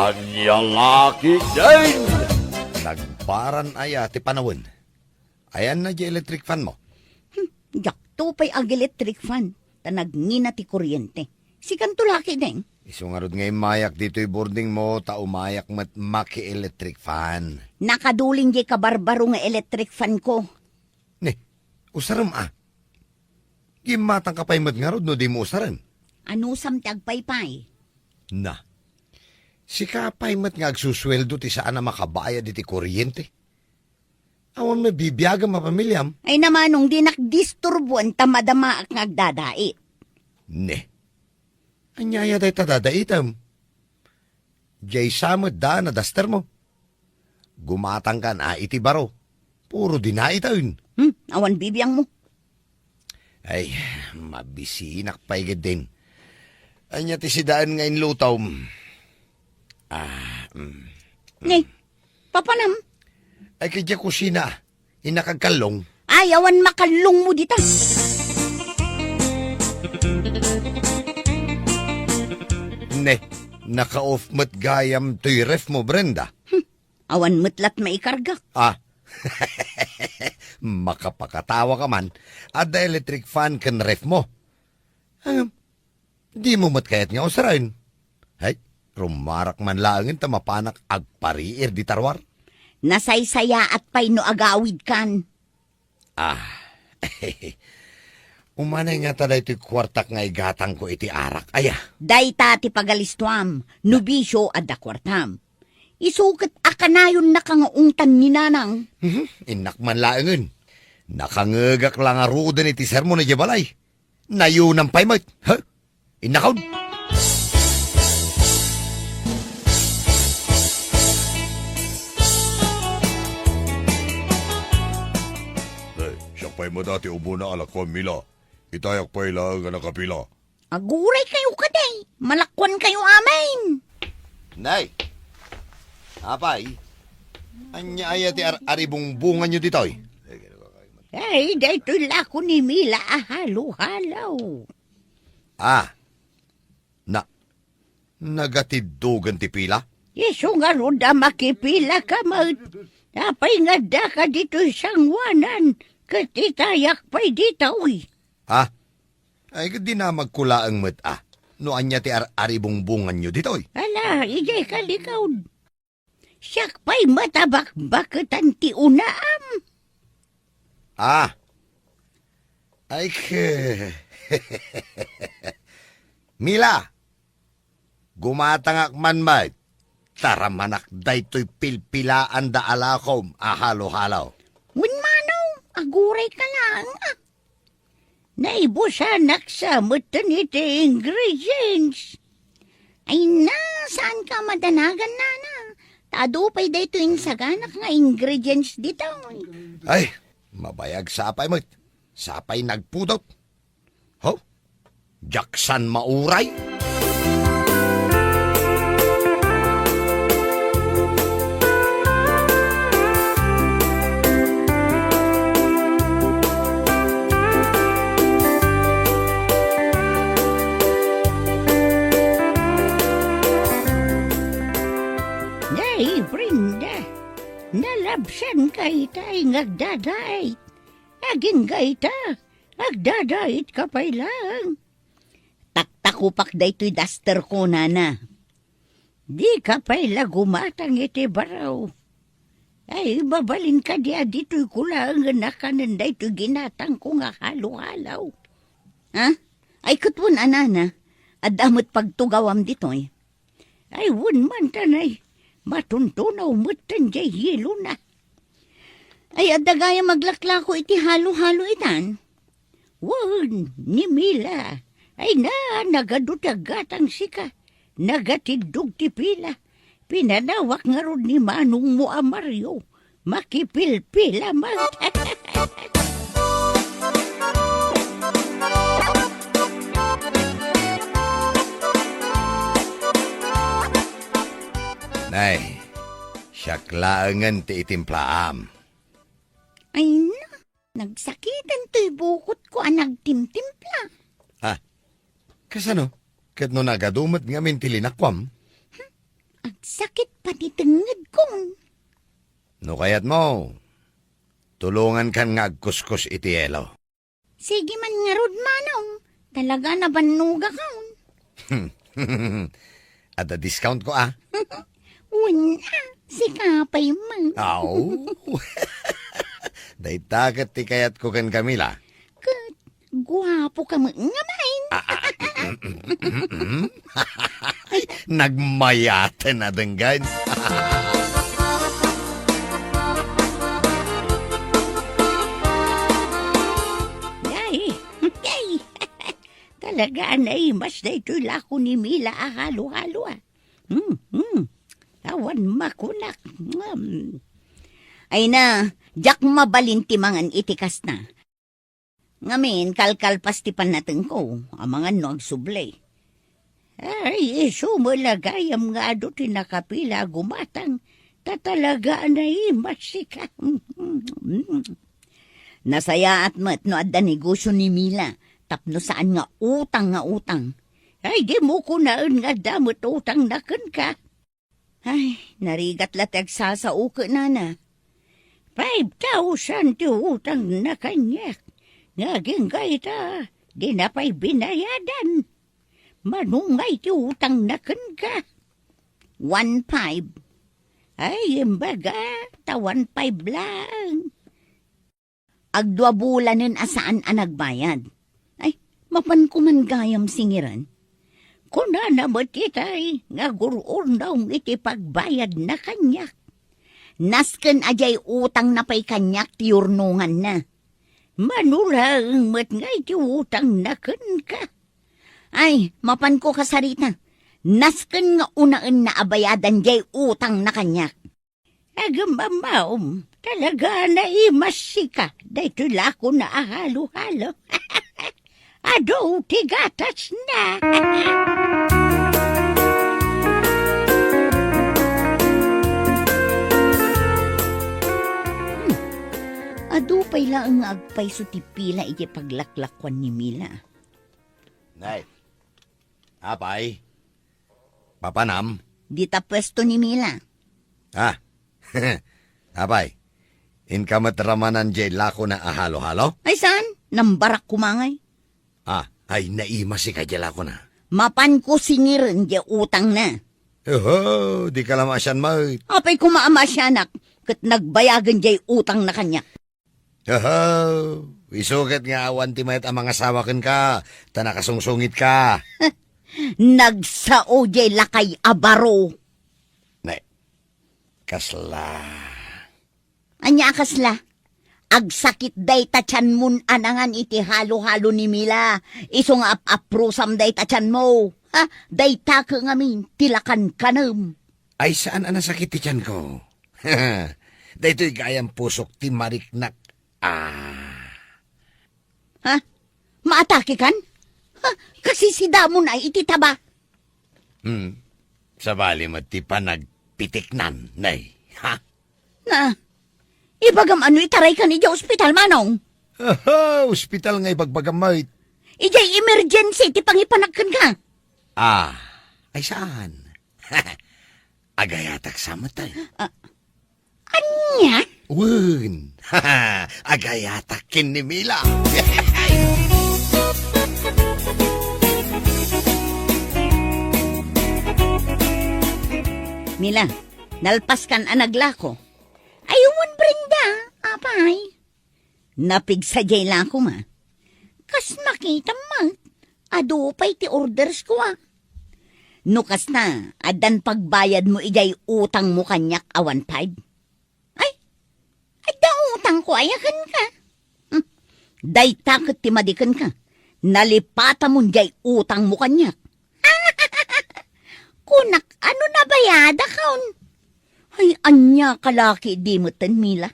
Anyang laki din! Nagparan aya ti panawon. Ayan na di electric fan mo. Yakto pa'y ag electric fan. Tanagngina ti kuryente. Sikan tulaki din. Isungarod ngay mayak dito'y boarding mo, ta umayak mat maki-electric fan. Nakaduling di kabarbaro nga electric fan ko. Ne, usaram Gimatang ka pa'y matngarod no di mo usaran. Ano sam tagpaypay? Na, si kapay mat nga agsusweldo ti saan na makabayad iti kuryente. Awan mabibiyaga mapamilyam. Ay namanong di nakdisturbuan tamadama ak ngagdadait. Ne, anyaya day tadadaitam. Jay samad da na daster mo. Gumatang ka na iti baro. Puro dinaitaon. Awan bibiyang mo. Ay, mabisinak paigid din. Anya ti sidaan nga inlutaw. Ngay, papanam. Ay kaya kusina. Inakagkalong. Ay, awan makalong mo dita. Ne, naka-off mat gayam to'y ref mo, Brenda. Awan matlat maikarga. Makapakatawa ka man. At the electric fan kan ref mo. Di mo mat kayat nga usarain. Ay, rumarak man langin ta mapanak agpariir di tarwar. Nasaysaya at pay no agawid kan. Umanay nga tada ito'y kwartak nga igatang ko iti arak. Aya. Dayta ti pagalistuam, nubisyo adda kwartam. Isukat akanayon na kangaungtan ni nanang. Inak man laangan. Nakangagak lang arudan iti sermon na jabalay. Nayunang paymot. Ha? Inakaw. Siya pa'y madati ubo na alakwan mila. Itayak pa'y lang nga nakapila. Aguray kayo kaday. Malakwan kayo amin. Nay. Apay. Anya aya ti aribong bunga nyo ditoy. Ay, daytoy lako ni Mila ahalo-halaw. Nagatidugan ti pila? Yeso nga roda makipila ka maut. Apay nga da ka dito sangwanan. Katitayak pa'y ditoy. Ay di na magkulaang mat No anya ti aribong bunga nyo ditoy. Ala, ijay kalikawd. Siyak pa'y matabak-bakatan ti unaam. Ay Mila, gumatangak man mat. Taramanak daytoy pilpilaan da alakom ahalo-halaw. Manong, aguray ka lang. Naibusanak sa maternity ingredients. Ay na, saan ka madanagan na? Tadupay dito yung saganak nga ingredients dito. Ay, mabayag sapay mat. Sapay nagpudot. Ho? Jaksan mauray? Nay, Brenda, nalabsan kay tay ngagdadait. Aging gayta, agdadait ka pa'y lang. Taktakupak daytoy duster ko, nana. Di ka pa'y lagumatang iti baraw. Ay, babalin ka diya dito'y kulang na kanan daytoy ginatang ko nga halo-halaw. Ay, kutwon, anana, adamot pagtugawam dito'y. Ay, wun man tanay, matuntunaw mutan jay hilo na. Ay, adagaya maglaklako iti halo-halo itan. Wun, ni Mila. Ay na, nagadutagatang sika. Nagatidog ti pila. Pinanawak nga ron ni Manong mo a Mario. Makipilpila man. Nay, syaklaangan ti itimplaam. Ay na, nagsakitan to'y bukot ko ang nagtimtimpla. Kasano? Kat no nagadumat nga min tilinakwam? Ang sakit pati tengad ko. No kayat mo, tulungan kan nga agkuskus iti yelo. Sige man nga rod manong. Talaga na banuga ka. At a discount ko ah. Wala. Si kapay man. Aw. Day tagat ti kayat ko kan Camila. Guwapo ka mo nga main. Nagmayate na denggan. Yay. Yay. Talaga na mas na ito'y lako ni Mila halo-halo ah. Awan makunak. Ay na, jak mabalinti mangan itikas na. Ngamin, kalkalpas ti panateng ko, ang mga nagsublay. Ay, iso mo lagayam nga do tinakapila gumatang, tatalaga na masika. Nasaya at mat no adda negosyo ni Mila, tapno saan nga utang. Ay, di mo ko naan nga damot utang nakan ka. Ay, narigat latag sasauke na na. 5,000 ti utang na kanyak. Naging gaita, di na pa'y binayadan. Manungay ti utang na kan ka. 1,500. Ay, imbaga, ta 1,500 lang. Agdwa bulanin asaan ang nagbayad. Ay, mapan ko man gayam singiran. Kuna na matitay, nga gurun daw iti pagbayad na kanyak. Nasken ajay utang na pa'y kanyak tiurnungan na. Manurang mat ngay ti utang na kan ka. Ay, mapan ko kasarita. Nasken nga unaan na abayadan jay utang na kanyak. Agambamaom, talaga na imasika. Dahito lako na ahalo-halo. Ado, tigatas na. Ado pa'y lang agpay so tipila iti paglaklakwan ni Mila. Nay, apay, papanam. Di ta pwesto ni Mila. Ah, apay, inkamat-ramanan jay lako na ahalo-halo? Ay saan? Nambarak kumangay. Ah, ay naima si kadyala ko na. Mapan ko singirin di utang na. Oh, di ka lamasyan mo. Apay kumaama siya anak, kat nagbayagan jay utang na kanya. Oh, isugat nga awan ti mayat ang mga sawakin ka, ta nakasungsungit ka. Nagsao jay lakay abaro. Nay, kasla. Anya kasla? Agsakit day tachan mun anangan iti halo-halo ni Mila. Isong ap-aprusam day tachan mo. Ha? Day taka ngamin, tilakan kanam. Ay saan ang nasakit ti tiyan ko? Dayto'y gayang pusok ti mariknak. Ah. Ha? Maatake kan? Ha? Kasi si Damon ay ititaba. Sa bali mo ti panagpitiknan, nay. Ha? Na, ibagam ano itaray ka ni Diya ospital manong? Ospital nga ibagbagamay. Ijay emergency ti pangipanagkan ka. Ah, ay saan? Agayatak sa matay. Anya? Wun, agayatak kin ni Mila. Mila, nalpas kan anaglako. Ayun, Brenda, apay. Napigsa jay lang ko ma. Kas makita ma, ado pa'y ti orders ko ah. Nukas na, adan pagbayad mo ijay utang mo kanyak awan 5. Ay, ada utang ko ayakan ka. Day takot ti madikan ka. Nalipata mo jay utang mo kanyak. Kunak, ano na bayada kaon? Ay, anya kalaki di mo tan, Mila.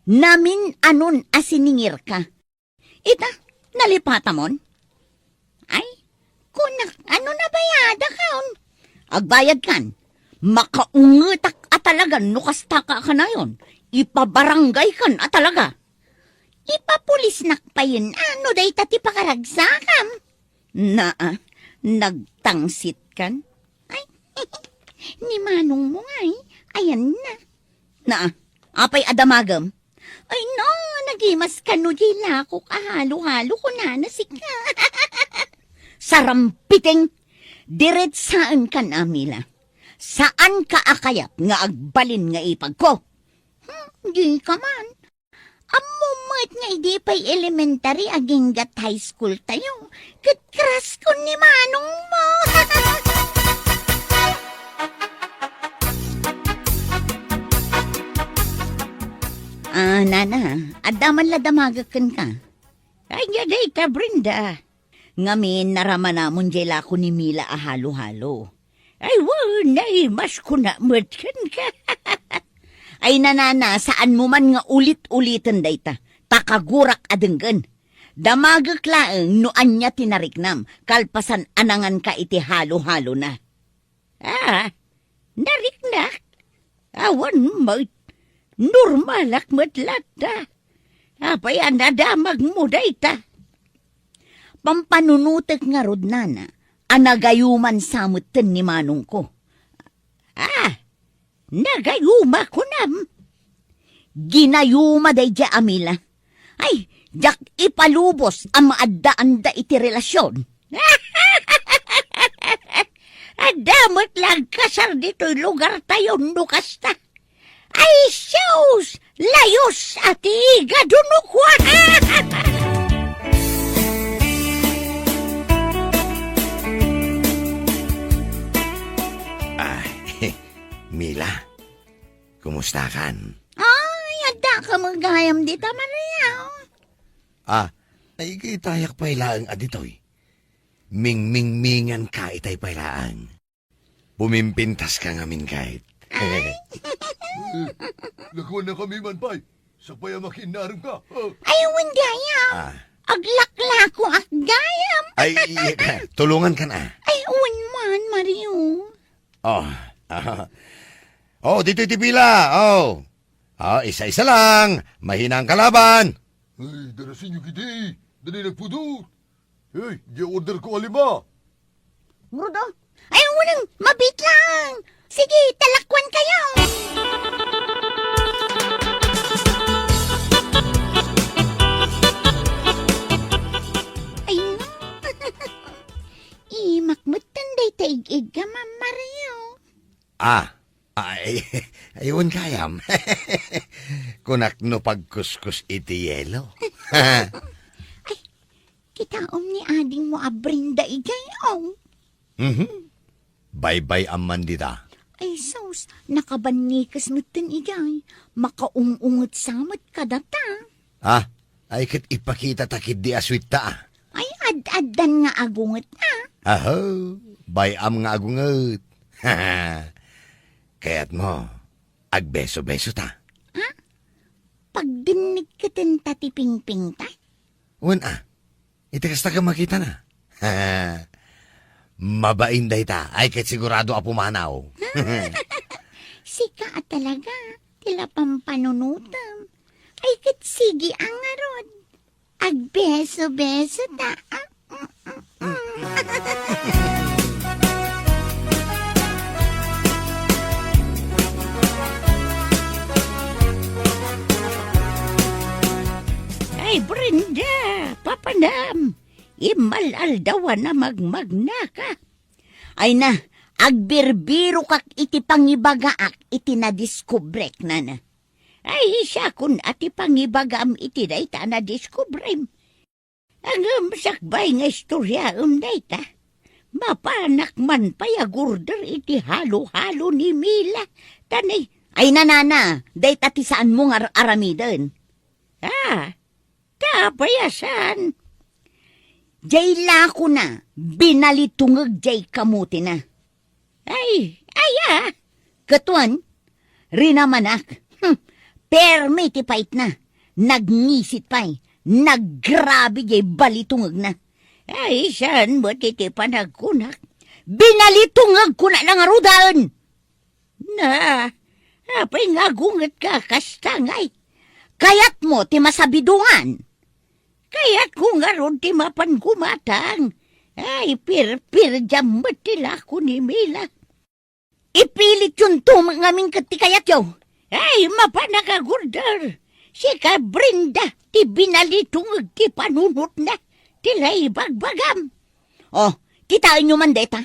Namin anon asiningir ka. Ita, nalipata mon? Ay, kunak, ano na bayada kaon? Agbayad kan, makaungetak atalaga nukastaka ka na yon. Ipabarangay kan atalaga. Ipapulis nakpayin, ano day tati pakaragsakam? Nagtangsit kan? Ay, Ni manong mo nga ayan na. Na, apay adamagam. Ay no, nagimas ka no jila ko kahalo-halo ko na nasika. Sarampiting, diret saan ka na, Mila? Saan ka akayap nga agbalin nga ipag ko? Di ka man. Amumot nga hindi pa'y elementary aging gat high school tayo. Kitras ko ni manong mo. Nana, adaman la damagakan ka. Ay, yaday ka, Brenda. Ngamin naraman namon jela ko ni Mila ahalo-halo. Ay, wanay, mas kunamutkan ka. Ay nanana, saan mo man nga ulit-ulitan dayta, takagurak adenggan. Damagak laeng noan niya tinariknam, kalpasan anangan ka iti halo-halo na. Nariknak. Awan mo, normalak matlata. Apay anadamag mo dayta. Pampanunutek nga rod nana, anagayuman samutan ni manong ko. Nagayuma ko nam. Ginayuma day dya amila. Ay, jak ipalubos ang maadaan da iti relasyon. Adamot lang kasar dito'y lugar tayo nukasta. Ay, sus! Layos ati gadunukwa! Mila, kumusta kan? Ay, ada ka magayam dita, Maria. Ay tayak pailaang aditoy. Ming-ming-mingan ka itay pailaang. Pumimpintas ka ngamin kahit. Lakuan na kami man, pay. Sapaya makinarang ka. Ay, gayam. Aglakla ko at gayam. Ay, tulungan ka na. Ay, man, Mario. Dito tipila. Isa-isa lang. Mahinang kalaban. Ay, darasin niyo kiti. Dali nagpudot. Hey, di order ko 5. Brudo. Ay, unang mabit lang. Sige, talakwan kayo. Ay, no. Imakmutan day taig-ig ka, Ma'am Mario. Ayun kayam. Kunak no pagkuskus iti yelo. Kitaom ni ading mo abrinda igayaw. Bye-bye amman dita. Ay, sus, nakabanikas mo tin igay. Makaungungot samot ka data. Ay kat ipakita takid di aswit ta. Ay, ad-adan nga agungot na. Bayam nga agungot. Kaya't mo, agbeso-beso ta. Pagdinig ka tin tatiping-ping ta? Itikas ka makita na. Mabain day ta, ay kat sigurado apumanaw. Sika at talaga, tila pampanunutam. Ay kat sige ang arod. Agbeso-beso ta. Ay, Brenda, papanam. Imalaldawa na magmagnaka. Ay na, agbirbiro kak iti pangibagaak iti nadiskubrek na. Ay, siya kun ati pangibagam iti dayta na diskubrem. Ang sakbay nga istorya dayta. Mapanak man payagurder iti halo-halo ni Mila. Tanay. Ay nanana, dayta ti saan mo nga aramiden. Tapayasan. Jay lako na, binalitungag jay kamuti na. Ay, Katuan, rinamanak. Perme ti pait na, nagnisit pa'y, naggrabe jay balitungag na. Ay, saan mo titi panagkunak? Binalitungag ko na lang arudan! Apay nga gungat ka kastangay. Kayat mo ti masabidungan. Kaya't kung aron ti mapan gumatang. Ay, pir-pir jamot tila ko ni Mila. Ipilit yun tumang katikayat yo. Ay, mapanakagurdar. Si ka Brenda, ti binalitungag ti panunot na. Tilay bagbagam. Oh, kitain nyo man deta.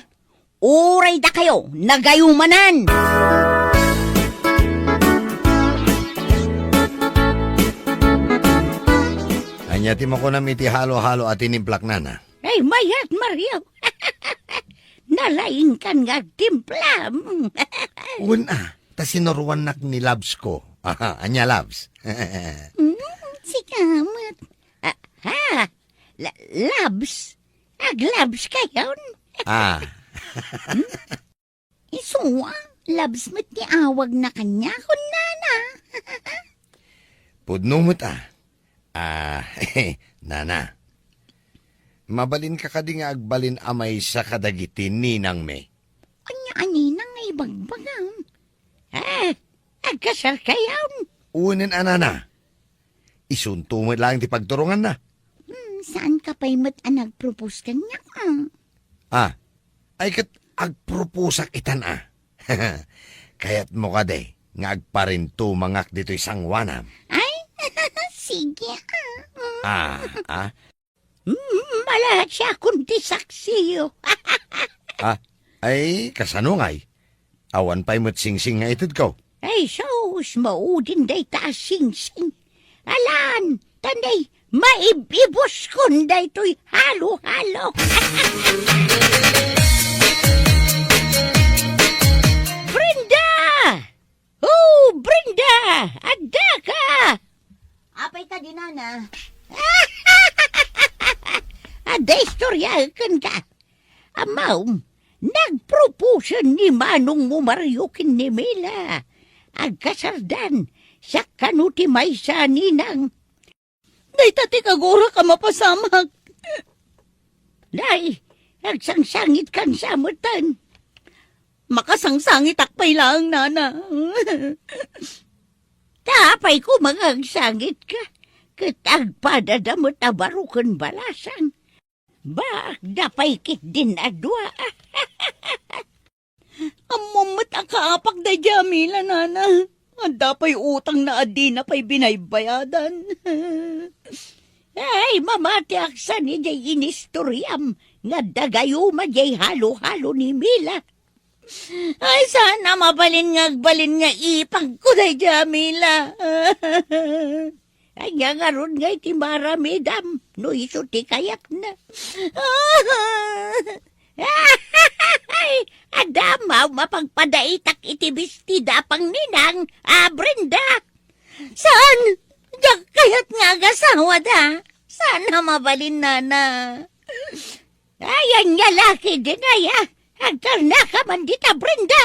Uray da kayo, nagayumanan. Anyati mo ko na iti halo-halo at inimplak na. Ay, mayat Mario. Nalaing kan nga timpla. Una, ta sinuruan ni Labs ko. Aha, anya Labs. Si Kamat. Labs? Aglabs kayon? Ah, Isuwa, labs mo't ni awag na kanya kun nana. pudnumot nana. Mabalin ka kadi nga agbalin amay sa kadagitin ninang me. Anya-ani na nga ibagbagam. Agkasar kayon. Unin anana. Isuntumot lang ti pagturungan na. Saan ka pa'y mat nag-propose kanya ka? Ay kat agproposak itan Kayat mo ka day, nga agparin tumangak dito isang wanam. Ay, sige Malahat siya kundi saksiyo. Ay, kasanungay. Awan pa'y mo't sing-sing nga itod ko. Ay, sos, maudin day ta sing-sing. Alan, tanday, maibibos kunday to'y halo-halo. Brenda! Oh, Brenda! Adda ka! Apay ka din, Nana. Ada istoryahan ka. Amaw, nagpropose ni Manong mo Mariokin ni Mila. Agkasardan, sa kanuti may sa ninang. Day tati kagura ka mapasamag. Day, agsangsangit kan samutan. Makasangsangit akpay lang, Nana. Tapay ko mga agsangit ka. Katagpadadamot na barukan balasan. Bak, dapay kit din adwa. Amumot ang kaapak da Jamila, Nana. Ang dapay utang na adi na pa'y binaybayadan. Ay, mamati aksan ni jay inistoryam. Nga dagayuma jay halo-halo ni Mila. Ay, sana mabalin nga ipang ko da Jamila. Ay, nga ron nga iti maramidam. No iso ti kayak na. Ay, adamaw mapagpadaitak iti bestida pang ninang, Brenda. Saan? Diyak kayat nga agasawa da. Sana mabalin, Nana. Ay, ang yalaki din ay, agkal na ka man dita, Brenda.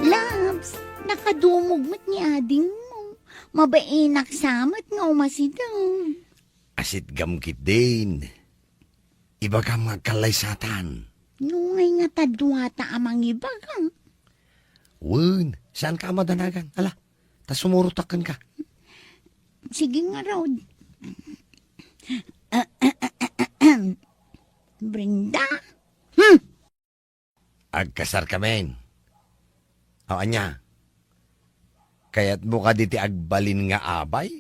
Labs, nakadumog mo't ni ading mo. Mabainak samat nga umasidang. Asit gamkit din. Iba ka mga kalaysatan. Nungay nga tadwata amang ibagang. Wun, saan ka madanagan? Ala, ta sumurutakan ka. Sige nga raw. Brenda? Agkasar ka men. O anya, kaya't mo ka diti agbalin nga abay?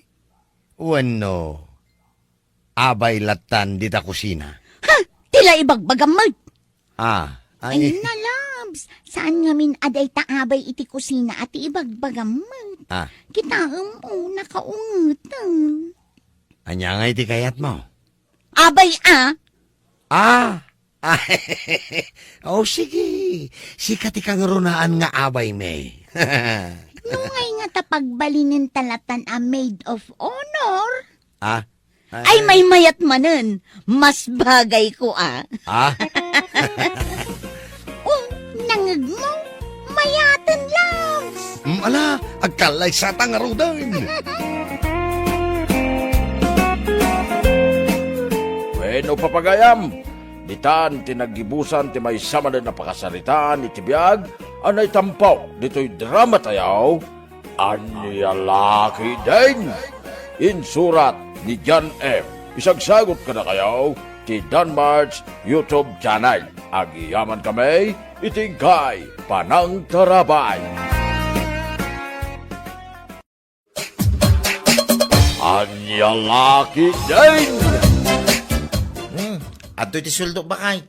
Wano, abay latan dita kusina. Ha! Tila ibagbagamag! Ay, Ay na, Labs. Saan nga min aday taabay iti kusina at ibagbagamag? Kitaam mo, nakaungutan. anya nga iti kayat mo? Abay, Oh, sige. Sikat ikang runaan nga abay, me. Nungay nga tapagbalinin talatan a maid of honor. Ay, May mayat manen. Mas bagay ko, Oh, nangag mo. Mayatan, Labs. Ala, agkalay sa tangarudan. Bueno, papagayam, ditan tinagibusan ti may sama na napakasaritaan iti biyag, anay tampaw, dito'y drama tayaw, Anyalaki din. Insurat ni John F. isagsagot ka na kayaw ti Danmar's YouTube channel. Agiyaman kami, itingkay panang tarabay. Anyalaki din! Ato iti sweldo ba kay?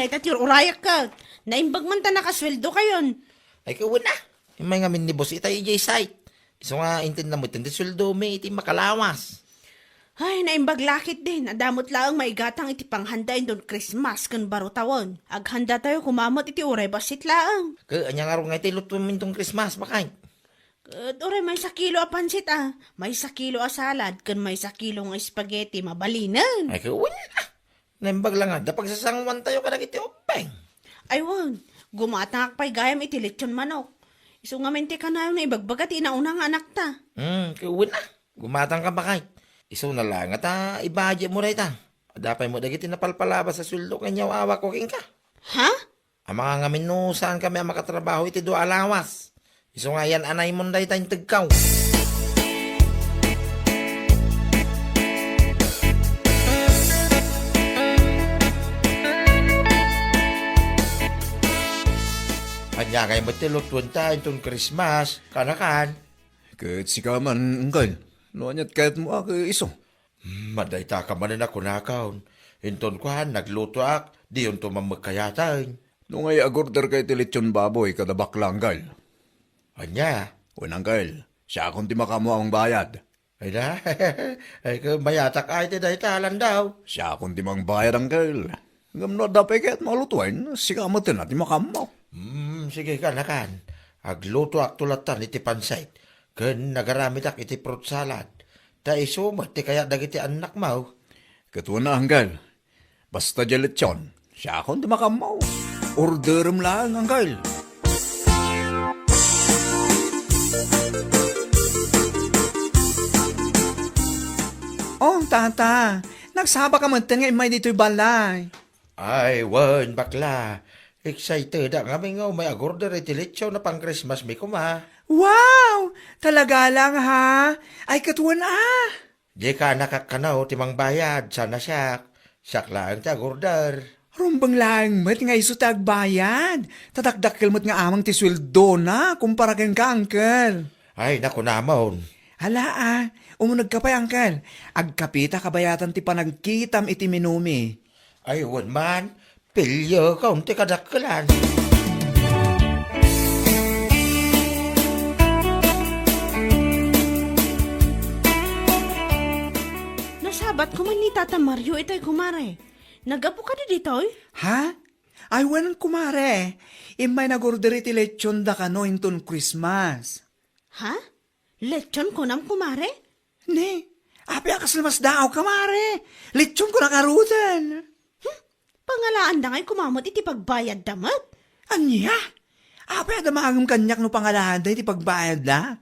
Naitatir urayak ka. Naimbag man ta nakasweldo kayon. Ay kawan na. Yung may ngamin ni boss itay ijay site. Iso nga intin na mo iti sweldo may iti makalawas. Ay, naimbag lakit din. Adamot lang maigatang iti panghandain doon Christmas kan baro tawon. Aghanda tayo kumamot iti uray basit lang. Anya nga ro nga iti luto mintong Christmas ba kay? Uray may 1 kilo a pansit ah. May 1 kilo a salad. Kan may 1 kilo nga spaghetti mabalinan. Ay kawan na. Naimbag lang nga. Dapag sasangwan tayo kadag iti openg. Aywan, gumatang akpay gayam iti lechon manok. Iso nga mente ka na yung ibagbagat inauna nga anak ta. Kawan na. Gumatang ka ba kay? Iso na lang at ibadya mo rin ta. Dapay mo dagiti napalpalabas sa sweldo kanyaw awa ko king ka. Ha? Ang mga ngamin no, saan kami ang makatrabaho iti do alawas. Iso nga yan anay mo na tayong tagkaw. Kanya kayo matilotun tayo itong Christmas, kanakan. Kahit si kaman, uncle. Noanyat kahit mo ako iso. Maday ta ka man na kunakaon. Inton kuhan, nagluto ak, di yun tumamagkayatan. Nung ay agorder kay tilitsyon baboy kada baklang, uncle. Anya, Unang, uncle. Siya akong ti makamo ang bayad. ay na, ay ka mayatak ay ti dahi talan daw. Siya akong ti mang bayad, uncle. Ngamno dapay kahit malutuin, si kamatin natin makamo. Sige kanakan. Agluto ak tulatan iti pansait. Ken nagaramit ak iti fruit salad. Ta isumat ti kaya dagiti anak mo. Katuwa na, uncle. Basta dilitsyon, siya akong ti makamo. Orderum lang, uncle. Oh, tata. Nagsaba ka man nga imay dito'y balay. Ay, wan, bakla. Excited ang aming may agorder iti lechon na pang Christmas mi kuma. Wow! Talaga lang ha? Ay katuan ah. Di ka nakakanaw timang bayad, sana siyak. Siyak lang ti agorder. Rumbang lang met nga iso tagbayad. Tatakdakkel met nga amang ti sweldo na kumpara ken ka, uncle. Ay, naku namon. Hala ah, umunag ka pa, uncle. Agkapita kabayatan ti panagkitam iti minumi. Ay, wan man. Pilyo ka, unti kadakkelan. Nasabat ko man ni Tata Mario itay kumare. Nagapo ka di ditoy? Ha? Ay wanan kumare. Imay nagorder iti lechon da kano inton Christmas. Ha? Lechon ko nam kumare? Ne, api akas lamas daaw kamare. Lechon ko nakarutan. Pangalaan da nga'y kumamot iti pagbayad damat. Anya? Api ada maagam kanyak no pangalahan da iti pagbayad da.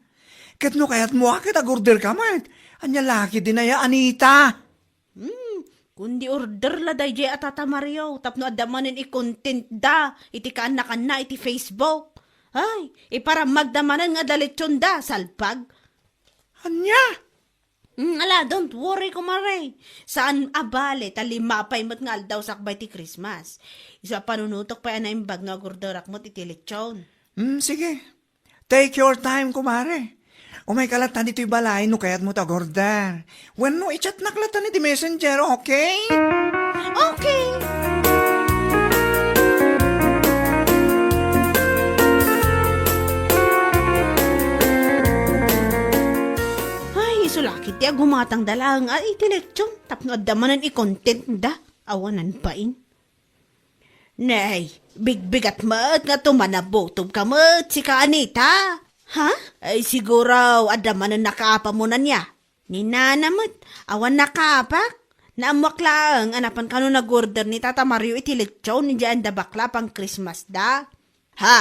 Kat no kayat mo akit agorder ka mat. Anya laki din na ya, Anita. Kundi order la day at Tata Mario. Tapno adamanin i-content da. Iti kaanak na iti Facebook. Ay, para magdamanan nga dalitsyon da. Salpag. Anya? Ala, don't worry, kumare. Saan abale, talimapay mo't nga aldaw sakbay ti Christmas. Isa panunutok pa yan na imbag na gordorak mo't iti lechon. Sige. Take your time, kumare. Umay kalatan dito'y balay, no kayat mo tagorder. When no, i-chat naklatan iti messenger, okay? Okay. Sulakit ti agumatang dalang at iti lechon. Tapno adamanan i-content da. Awanan pa in. Nay, bigbigat mat nga tumanabotob ka mat si ka Anita. Ha? Ay siguro adamanan nakaapa mo na niya. Ni nana mat, awan nakaapak. Naamaklang anapan ka no nag-order ni Tata Mario iti lechon ni dyan da bakla pang Christmas da. Ha?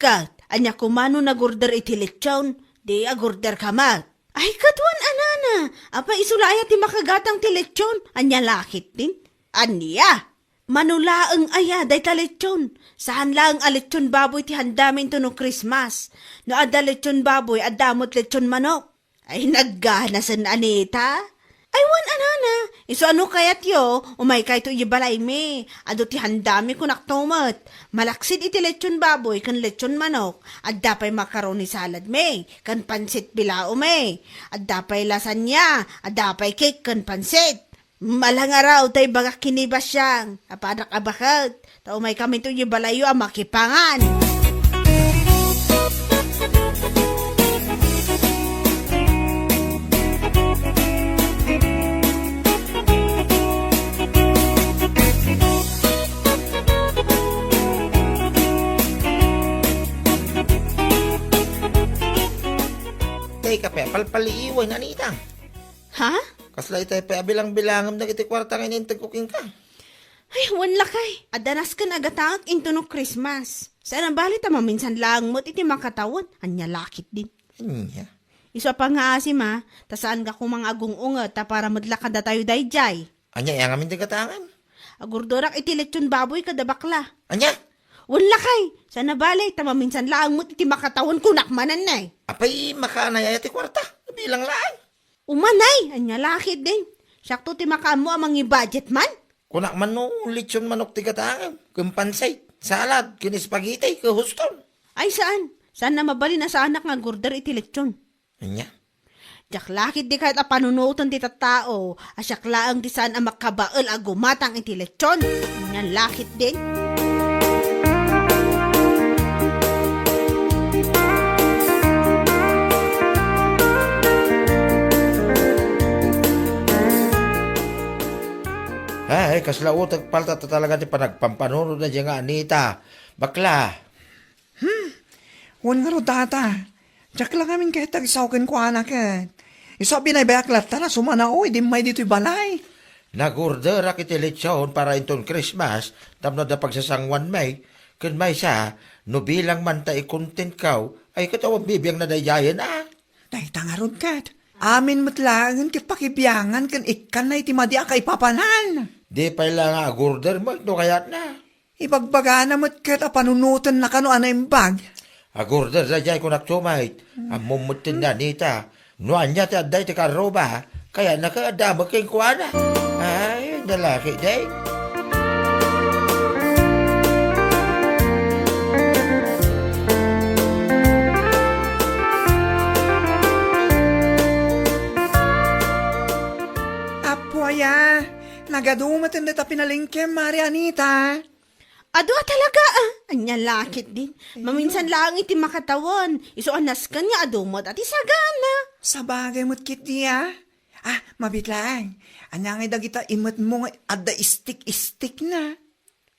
Kat, anya kumano nag-order iti lechon, di agorder ka mat. Ay, katuan anana. Apa isulaya ti makagatang ti lechon. Anya lakit din. Anya? Manulaang aya day ta lechon. Saan lang a lechon baboy ti handamin to no Christmas. No ada lechon baboy, adamot lechon manok. Ay, nagganasan Anita. Ay, wan anana. Iso ano kayat yo, umay kay to balay me. Ado ti handami ko naktomat. Malaksid iti lechon baboy, kan lechon manok. At dapay makaroni salad me, kan pansit bilao me. At dapay lasagna, at dapay cake kan pansit. Malangaraw tay bagak kinibas siyang. Apanak abakat. Ta umay kami to balayo ang makipangan. Tay kape, palpaliiwan, Anita. Ha? Kasla itay pa bilang-bilangam na kiti kwarta nga inintag cooking ka. Ay, wanla kay. Adanas ka nagatangak into no Christmas. Sana bali ta maminsan lang mo't iti makatawon. Anya lakit din. Anya. Iso pa nga asim ha, ta saan ka kumang agungungat ta para madlakad na tayo dayjay. Anya, yang amin katangan. Agurdorak iti lechon baboy kada bakla. Anya, Wanla kay. Sana bali ta maminsan lang mo't iti makatawon kunakmanan na eh. apay makaanay ti kwarta. Bilang lang. Umanay, anya lakit din. Sakto ti makamo amang i-budget man. Kunak man no, lechon manok ti katangan. Kumpansay, salad, kinispagiti, kuhuston. Ay saan? Saan na mabali na sa anak nga gurder iti lechon? Anya. Jak lakit di kahit apanunutan ti tattao, asyak laang di saan ang makabaal agumatang iti lechon. Anya lakit din. Ay, kasla utag palta ta talaga ti panagpampanunod na dyan nga, Anita. Bakla. Wan nga ro data. Diyak lang amin kahit tagisawkin ko anak eh. Isabi na ibaklat ta na sumanao, di may dito'y balay. Nag-order ak iti lechon para inton Christmas, tapno da pagsasangwan may, kun may siya, no bilang man ta i-content kaw, ay katawang bibiyang na dayayan ah. Day tangarod kat. Amin matlangan kit pakibiyangan kan ikan na iti madi kay papanan. Di pa lang nga order mo, no kayat na. Ibagbaga na mat kat panunutan na kano anay bag. Agorder sa jay ko naksumait, ang mumutin na nita, no anya ti aday ti karoba, kaya nakaadamag kayong kuwana. Ay, nalaki day. Apoya, nagadumatan na ta pinalingke, Mari Anita. Ado talaga ah. Anya lakit din. Maminsan lang iti makatawon. Iso anas ka nga adumot at isagana. Sa bagay mo't kit niya. Mabitlang. Anya nga dagita imot mo nga adda istik-istik na.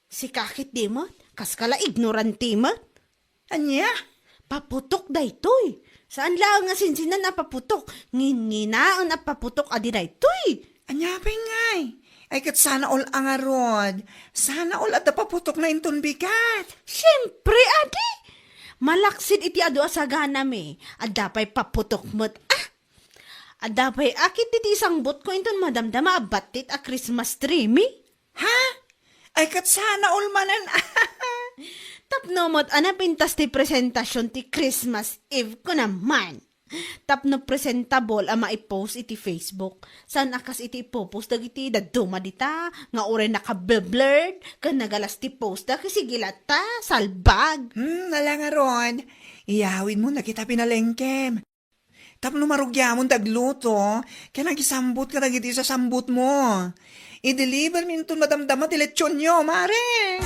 Si kakit di mo, kaskala ignoranti mo. Anya? Paputok daytoy. Saan lang nga sinsinan na paputok? Nginginaan na paputok adi daytoy. Anya pa ngay. Ay kat sana all ang arod. Sana all at paputok na inton bigat. Siyempre adi. Malaksid iti ado asagana me. Adapay paputok mo't adapay akit iti isang bot ko inton madamdama abatit a Christmas tree me. Ha? Ay kat sana all manan. Tapno mo't pintas ti presentasyon ti Christmas Eve ko naman. Tapno presentable ang maipost iti Facebook. San akas iti ipopost dagiti daduma dita nga ure naka-blurred kan nagalas ti post da kasi gilata salbag. Nalang aron. Iyawin mo na kita pinalengkem. Tapno marugyamon dagluto. Kaya nagisambot ka dagiti sa sambut mo. I-deliver minton madamdama ti lechon nyo, mare.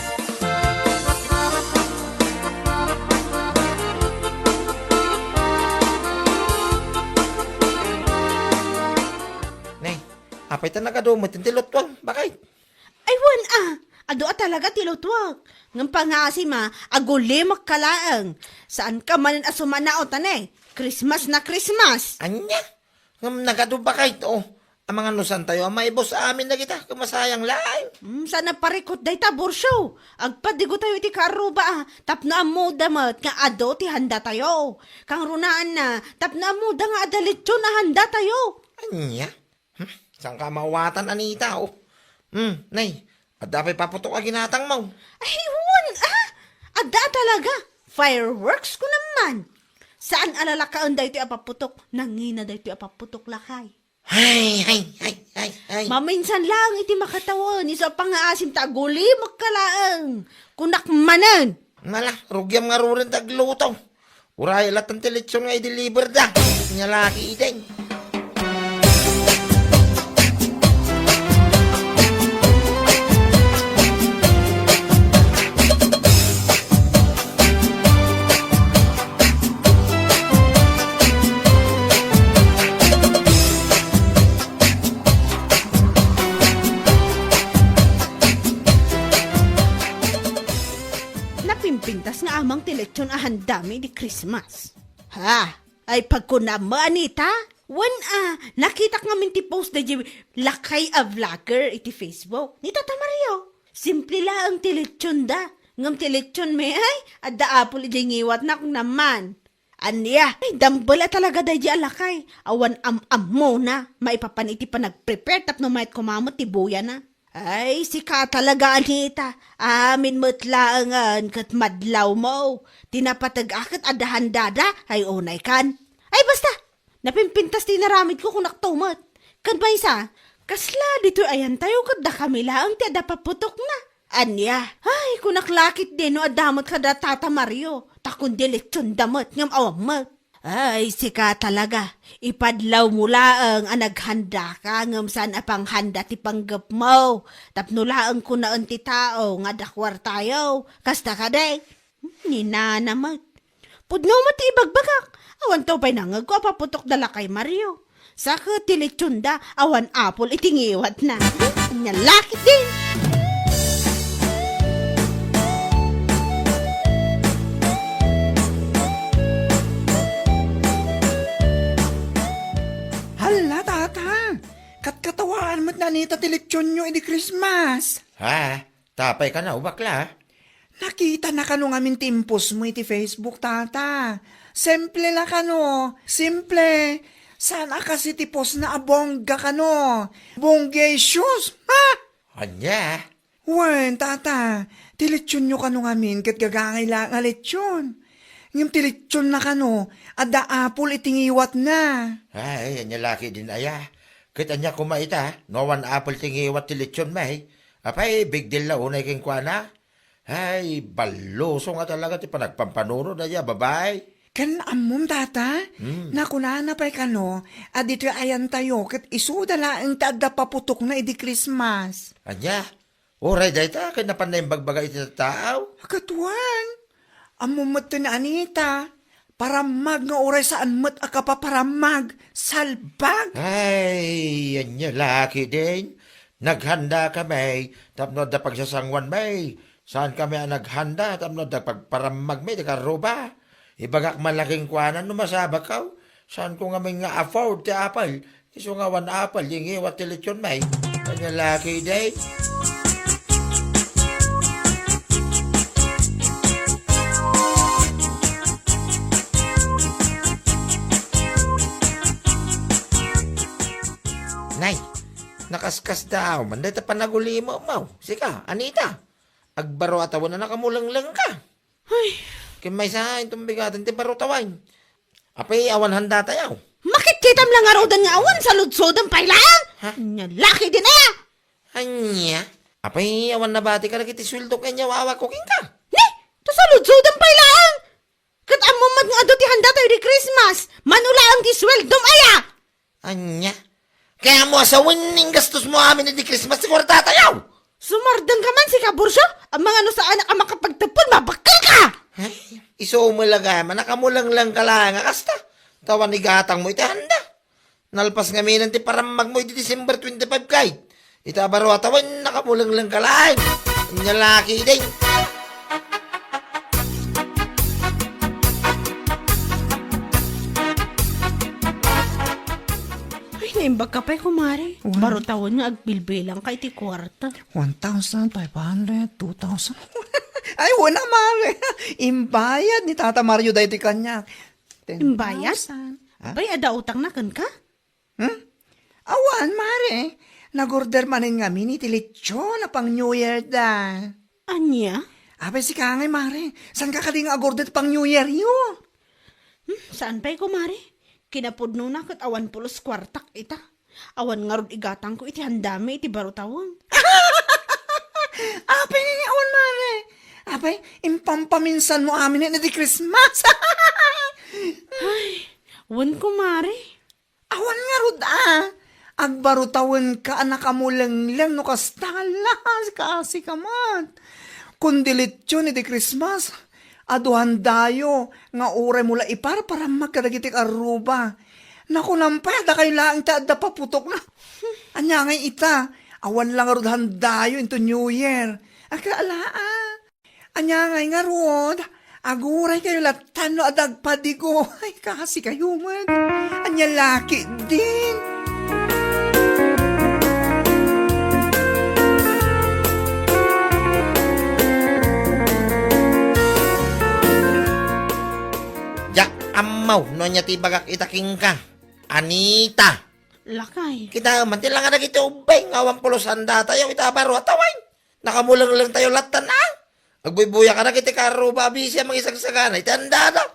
Apay ta nagadumot, hindi lutwang, bakit? Ay wan ado talaga tilutwag. Ngam pangasim agulimak kalaang. Saan ka man asumanaot Christmas na Christmas. Anya? Ngam nagadum bakit, oh. Ang mga nusan tayo, ang maibos sa amin na kita, kumasayang laing. Sana parikot day tabor show. Agpadigo tayo iti karuba tapna mo damat nga ado ti handa tayo. Kang runaan na, tapna mo da nga adalitso na handa tayo. Anya? Saan ka mawatan, Anita, oh? Nay, adapay paputok a ginatang mo. Ay, wan ada talaga. Fireworks ko naman. Saan alalakaan dahi ito apaputok? Nangina dahi ito apaputok lakay. Ay, Maminsan lang iti makatawan. Isa pa nga asim taguli magkalaang. Kunak manan. Nala, rugyam nga rurin taglutaw. Uray lahat ng teletsyon nga i-deliver da. Nyalaki ideng. Napimpintas nga amang teletsyon ahandami di Christmas. Ha? Ay pagkunama, Anita? Nakita nga min ti post na di lakay a vlogger iti Facebook. Ni Tata Mario. Simple la ang teletsyon da. Ngam teletsyon may ay, adda apol iti ngiwat na kung naman. Anya, ay dambala talaga da di alakay. Awan mo na. Maipapaniti pa nag-prepare tapno mayat kumamot ti buya na. Ay, sika talaga, Anita. Amin matlaangan kat madlaw mo. Tinapatag-akit adahan dada, ay unay kan. Ay, basta, napimpintas tinaramid ko kung naktumat. Kan ba isa, kasla dito ayan tayo kat da kami lang ti ada paputok na. Anya, ay, kung naklakit din no adamot ka da Tata Mario. Takundi lechon damot ngam awamot. Ay, sika talaga. Ipadlaw mo laang anaghanda ka ngam saan apang handa ti panggap mo. Tapno laang ko na ti tao nga dakwar tayo. Kasta ka day. Ninanamat. Pudno mo ti ibagbagak. Awan to pa'y nangag ko apaputok dala kay Mario. Saka ti lechunda awan apol itingiwat na. Nyalakit din. Hala, tata. Katkatawaan mo't nanita teletsyon nyo edi Christmas. Ha? Tapay ka na, bakla. Nakita na kano ngamin timpos mo iti Facebook, tata. Simple la kano. Simple. Sana kasi tipos na abongga kano. Bonggay shoes. Ha? Anya? Wen, tata. Tilitsyon nyo kano ngamin kat gagangay lang nga litsyon. Ngam tilitsyon na kano. Ada apol itingiwat na. Ay, nyalaki din aya. Kit anya kumaita, no one apple tingiwat ti lechon may. Apay, big deal na unay king kuana. Ay, baloso nga talaga ti panagpampanuro na ya, babay. Kan amom, tata. Nakunana pa'y kano. Adito ayan tayo kat isudala ang tada paputok na edi Christmas. Anya? Oray dayta, kaya napanay bagbaga iti tao. Katuan. Amom mat na Anita. Paramag nga oray saan mat akapaparamag. Salbag. Ay, anya laki din. Naghanda kami, tapno da pagsasangwan may. Saan kami ang naghanda, tapno da pagparamag may, da karuba. Ibagak malaking kuanan, numasabak ka. Saan ko nga may nga afford ti apal. Iso nga one apal, yung iwat ti lechon may. Anya laki din. Nay, nakaskas daw, manday ta panaguli mo, mau. Sika, Anita, agbaro atawan na nakamulang-lang ka. Ay, Kimay sa itong bigatan ti baro tawan. Apay, awan handa tayo. makit lang nga rodan nga awan sa ludsodan pailan. Ha? Nyalaki din na. Anya, apay, awan na bati ka na kiti sweldo kanya wawa kuking ka. Ni, to sa ludsodan pailan. Kat amumad nga ado ti handa tayo di Christmas. Manula ang ti sweldom aya. Anya, kaya mo sa winning gastos mo amin di Christmas siguro tatayaw. Sumardang ka man si Kabursyo. Ang mga no sa anak ang makapagtapon, mabakal ka. Ay, iso umulaga, manakamulang lang ka lang, kasta. Tawan ni gatang mo iti handa. Nalpas nga minan ti paramag mo iti December 25 kay. Itabaro atawan, nakamulang lang ka lang. Nyalaki din. Ay, naimbag ka pa'y kumari. Baro tawon nga agbilbilang kay ti kwarta. 1,500, 2,000. Ay, wala mare. Imbayad ni Tata Mario dahil ti kanya. 10,000. Imbayad? Ha? Abay, ada utang na kan ka? Awan, mare. Nag-order manin nga mini ti lechon na pang New Year da. Anya? Abay si Kangay, mare. San ka kading agorder pang New Year yun? Saan pa'y kumari? Kinapudno na kat awan pulos kwartak ita. Awan nga rod igatang ko iti handami iti barutawang. Apay nga awan mare. Apay, impampaminsan mo amin na di Christmas. Wan ko, mare. Awan nga rod Agbarutawan ka anakamulang no kastala. Kasi kamat. Kundilit yun iti Christmas. Aduhan dayo nga uray mula ipar para magkadagitik aruba. Naku nampay, da kayo lang da paputok na. Anya nga ita, awan lang rod handayo into New Year. Akaalaa. Anya nga rod, aguray kayo latan no adagpadigo. Ay kasi kayo man. Anya laki din. Jak amaw, no niya tibagak itaking ka. Anita. Lakay. Kita man lang nga nagiti ubay, ngawang pulusan data yung itabaro ataway. Nakamulang lang tayo latan Agbuy-buya ka na kiti karo babisya mga isagsagan ay tanda na.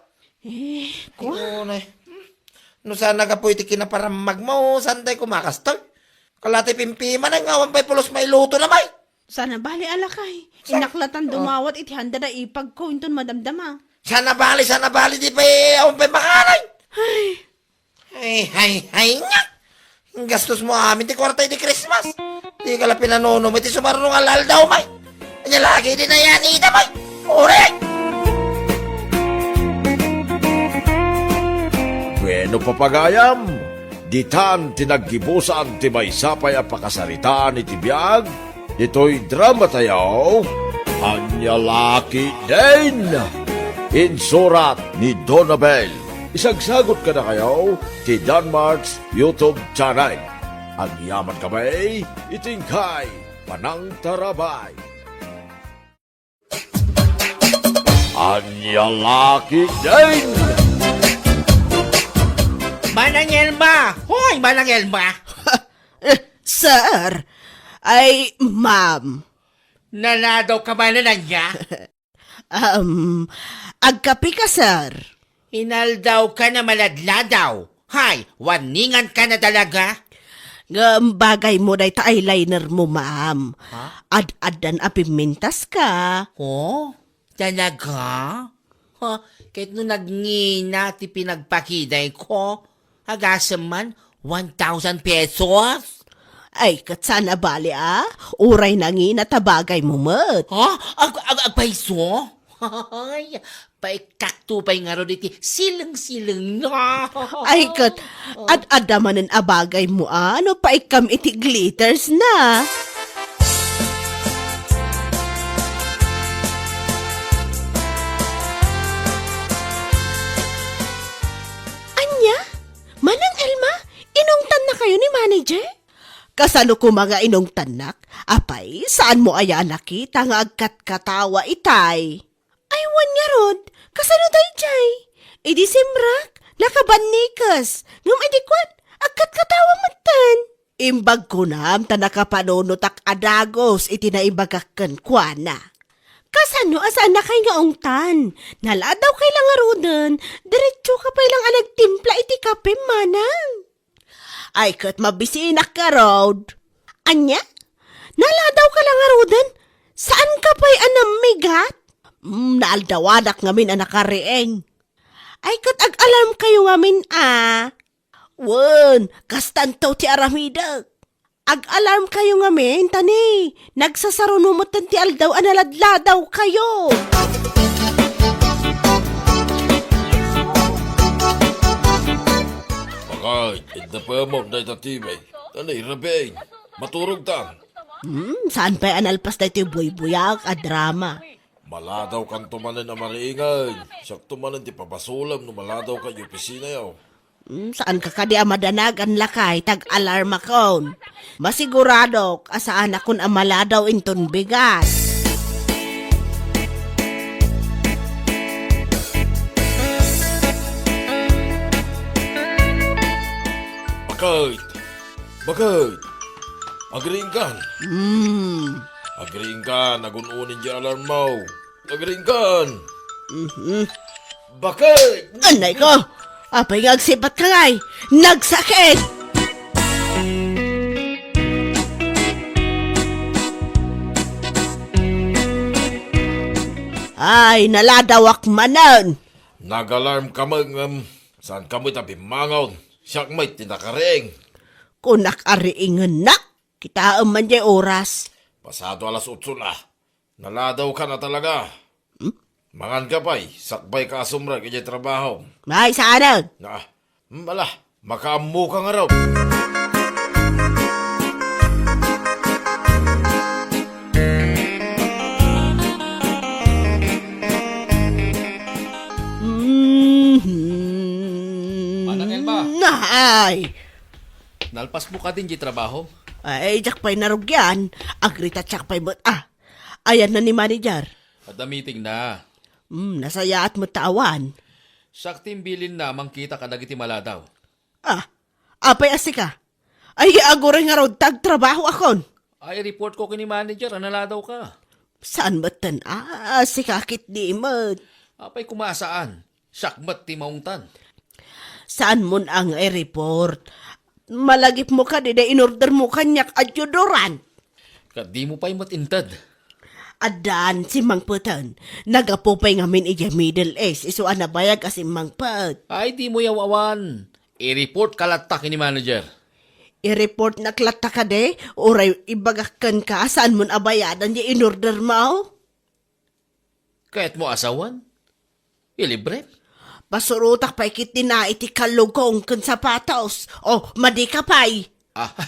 No sana ka po iti kinaparamag mo, santay kumakastoy. Kalati pimpiman ang ngawang pay pulos may luto na may. Sana bali alakay. Inaklatan dumawat iti handa na ipag ko inton madamdama. Sana bali, di pa awang pay makanay. Ay, nga. Ang gastos mo amin, ti kwarta di Christmas. Di ka la pinanono mo, ti sumarunong alal daw, may. Kanya lagi din na yan, ita, may. Ure! Bueno papagayam, ditan tinaggibusan ti may sapay a pakasaritaan iti biyag, ito'y drama tayaw, Anya Laki din. Insurat ni Donabel. Isagsagot ka na kayo ti Danmarks YouTube channel. Ang yaman kamay, itingkay, panang tarabay. Anya Laki din. Manang Elma! Hoy, Manang Elma! Sir, ay ma'am. Nanadaw ka ba na niya? Agkapi ka, sir. Inaldaw ka na maladladaw. Hay, waningan ka na talaga? Bagay mo day ta eyeliner mo, ma'am. Ad-adan apimintas ka. Oh, talaga? Kahit nung nagngina ti pinagpakiday ko, agasam man, 1,000 pesos? Ay, katsana bali Uray nangi na tabagay mo mat. Agpaiso? Ay, paikaktupay nga ro diti, silang-silang na. Ay, kat, ad-adamanan abagay mo ano pa ikam iti glitters na. Anya? Manang Elma, inungtan na kayo ni manager? Kasano ko mga inungtan nak? Apay, saan mo aya nakita nga agkat-katawa itay? Ay, wan nga rod, kasano tayo jay? Idi simrak, nakabanikas, ngum idikwan, agkat-katawa matan. Imbag ko nam, ta nakapanonotak adagos, iti na imbagakkan kwa na. Kasano asaan na kay nga ungtan? Naladaw kay lang arudan, diretso ka pa lang nagtimpla iti kape manang. Ay, kat mabisinak ka, Rod. Anya? Naladaw ka lang arudan? Saan ka pa'y anamigat? Naaldawadak ngamin anakarieng. Ay, kat ag-alarm kayo ngamin, Wan, kastantaw ti aramidag. Ag-alarm kayo ngamin, tani. Nagsasarunumutan ti aldaw analadladaw kayo. Bakay, ita pa mo na itatibay. Tanay, rabay. Maturog tang. Saan pa'y analpas na ito buy-buyak a drama? Maladaw kang tumanan na mariingay. Siyak tumanan di pabasulam no maladaw ka yung opisina yaw. Saan ka kadi amadanagan lakay tag-alarm akon? Masigurado asaan akon amaladaw inton bigat. Bakit? Agringkan. Agringkan, nagununin di alarm mo. Agringkan. Bakit? Anay ko! Apay nga agsipat ka ngay! Nagsakit! Ay, naladawak manan. Nag-alarm ka saan ka mo'y tabi mangaw. Siyak may tinakaring. Kunak ariingan nak. Kita man di oras. Pasado alas 8 na. Naladaw ka na talaga. Mangan ka pa'y, sakbay ka asumra kaya trabaho. Ay, saan? Na, mala, makaamu ka nga raw. Manang Elma. Ay, Nalpas mo ka din di trabaho? ay, jak pa'y narugyan. Agrita tsak pa'y but, ayan na ni manager. At the meeting na. Nasaya at matawan. Sakting bilin na mangkita ka nagiti maladaw. Apay asika. Ay, agoray nga raw tag-trabaho akon. Ay, report ko kini manager, analadaw ka. Saan matan? Sikakit di mat. Apay kumasaan. Sakmat ti maungtan. Saan mon ang report? Malagip mo ka, di in-order mo kanyak at yudoran. Kat di mo pa'y matintad. Adan si Mang Putan. Nagapupay ngamin iya Middle East. Iso anabayag kasi Mang Put. Ay, di mo yawawan. I-report kalatak ni manager. I-report na klata ka de, oray ibagakan ka, saan mon abayadan di in-order mo? Kahit mo asawan? Ilibre? Pasurutak pa ikit na iti kalugong kan sapatos. O, madi ka pa'y.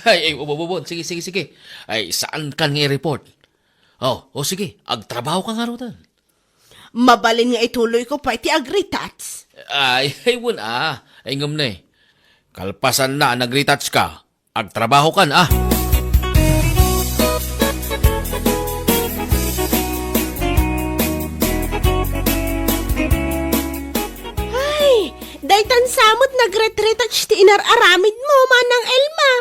Ay, ubububon. Sige. Ay, saan ka nga i-report? Sige. Agtrabaho ka nga rotan. Mabalin nga ituloy ko pa iti agritats. Ay, wun Ay, ngam na eh. Kalpasan na nag-retouch ka. Agtrabaho kan Ay, daytan samot nagretretouch ti inar-aramid mo, Manang Elma.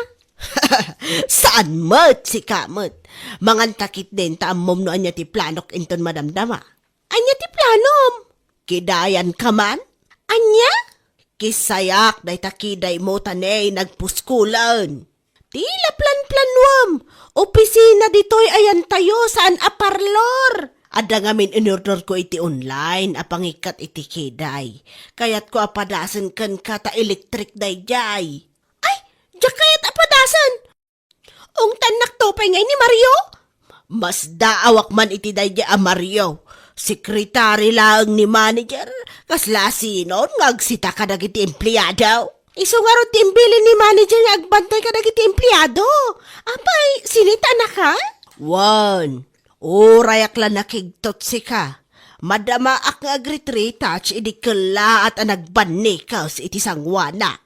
Saan mat si kamot? Mangan takit din taamom no anya ti planok inton madamdama. Anya ti planom? Kidayan ka man? Anya? Kisayak day takiday mo tanay nagpuskulan. Tila plan-planwam. Opisina ditoy ayan tayo saan aparlor. Ada ngamin in-order ko iti online apangikat iti kiday. Kayat ko apadasan kan kata electric day jay. Ay, diyak kayat apadasan. Ung tanak topay ngay ni Mario? Mas daawak man iti day jay Mario. Sekretary lang ni manager. Kasla sinon ngagsita ka dagiti empleyado. Iso nga ro timbili ni manager nga agbantay ka dagiti empleyado. Apay, sinita na ka? One. Urayak lang nakigtot si ka. Madama ak nga agritretouch idi kala at anagbanni ka sa iti sangwana.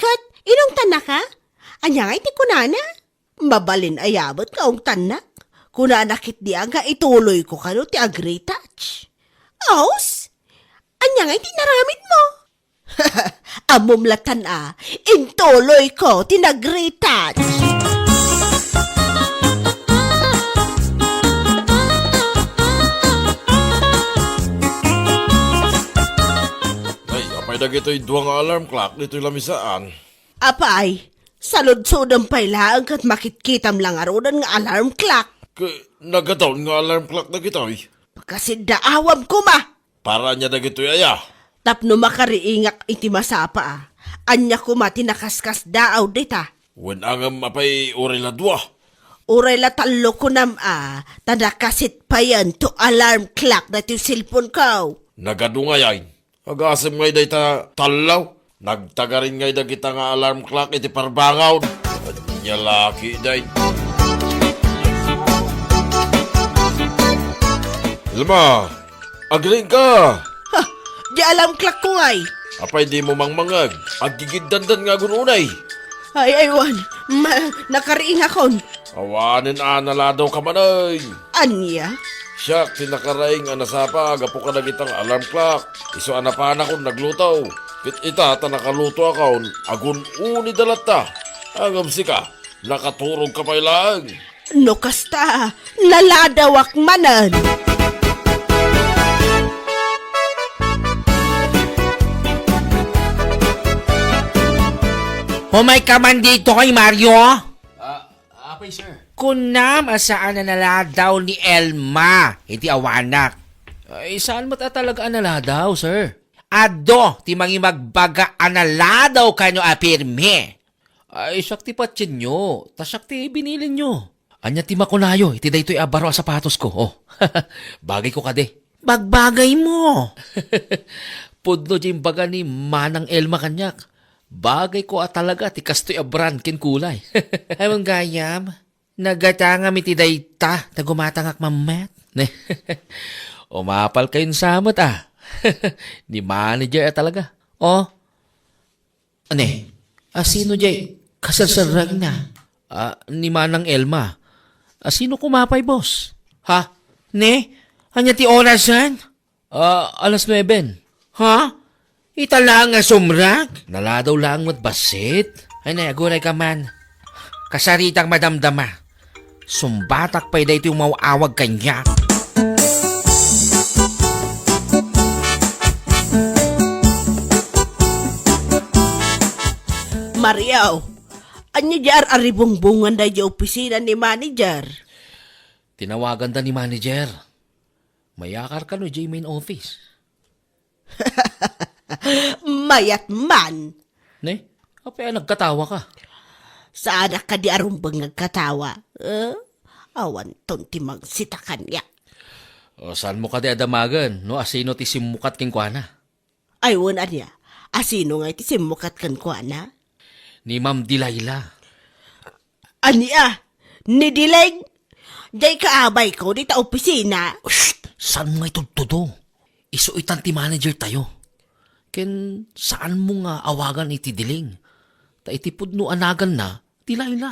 Kat, inong tanak ka? Anya nga iti kunana? Mabalin ayabot ka ong tanak. Kunanakit diya nga ituloy ko kano ti agritouch. Aus? Anya nga iti naramid mo? Amumlatan intuloy ko ti nagritouch. Ay, apay na gito'y duwang alarm clock dito'y lamisaan. Apay, salud-sudang pailaan kat makitkitam lang arudan nga alarm clock. Nagataon nga alarm clock na gito'y. Kasi daawam ko ma. Para niya na gito'y aya. Tapno makariingak iti masapa Anya ko mati nakaskas daaw dita. Wen angam apay uri la dua. Uray la talo ko tadakasit pa yan to alarm clock na ti silpon ko. Nagadungayain. Agasem ngay day ta talaw. Nagtagarin ngay da kita nga alarm clock iti parbangaw. At niya laki day. Ilma, agring ka. Di alarm clock ko ngay. Apay di mo mangmangag. Agigiddandan nga gununay. Ay, aywan. Nakariing akon. Awanin naladaw ka manay. Anya? Siyak, tinakaraing anasapa, agapo ka na kitang alarm clock. Iso anapana ko naglutaw. Ita, nakaluto akon, agun uni dalata. Agam sika, nakaturog ka pa lang. No kasta, naladawak manan. Humay ka man dito kay Mario? Apay, sir. Kunam asaan na naladaw ni Elma, iti awanak. Ay, saan mo talaga daw, sir? Ado, ti mangi magbaga anala daw kanyo apirme. Ay, sakti patsin nyo. Tasakti binilin nyo. Anya ti makunayo, iti daytoy abaro a sapatos ko. Oh, bagay ko kade. Bagbagay mo. Pudno di baga ni Manang Elma kanyak. Bagay ko talaga, ti kastoy a brand kin kulay. Ewan gayam, nagatanga mi ti dayta, tagumatangak mamet. Umapal kayong samot Ni manager talaga. Oh, ane, sino jay kasasarag na? Ni Manang Elma. Sino kumapay, boss? Ha? Ne? Anya ti orasan? Alas 9. Ha? Itala nga sumrag? Naladaw lang basit. Ay na, aguray ka man. Kasaritang madamdama. Sumbatak pa'y dahito yung mauawag kanya. Mariaw, anya jar aribungbungan da di opisina ni manager. Tinawagan da ni manager. Mayakar ka no, main office. Mayat man. Ne? Kapaya nagkatawa ka. Saan ka di arumbang nagkatawa? Awan ton timang sita kanya. O, saan mo ka di adamagan? No, asino ti simukat king kuana? Ay, wala niya. Asino nga iti simukat kan ko na? Ni Ma'am Dilayla. Ania, ni Dileg. Day kaabay ko dita opisina. Shh! Saan mo nga itutudo? Isuitan ti manager tayo. Ken saan mo nga awagan iti diling? Ta itipod no anagan na, Dilayla.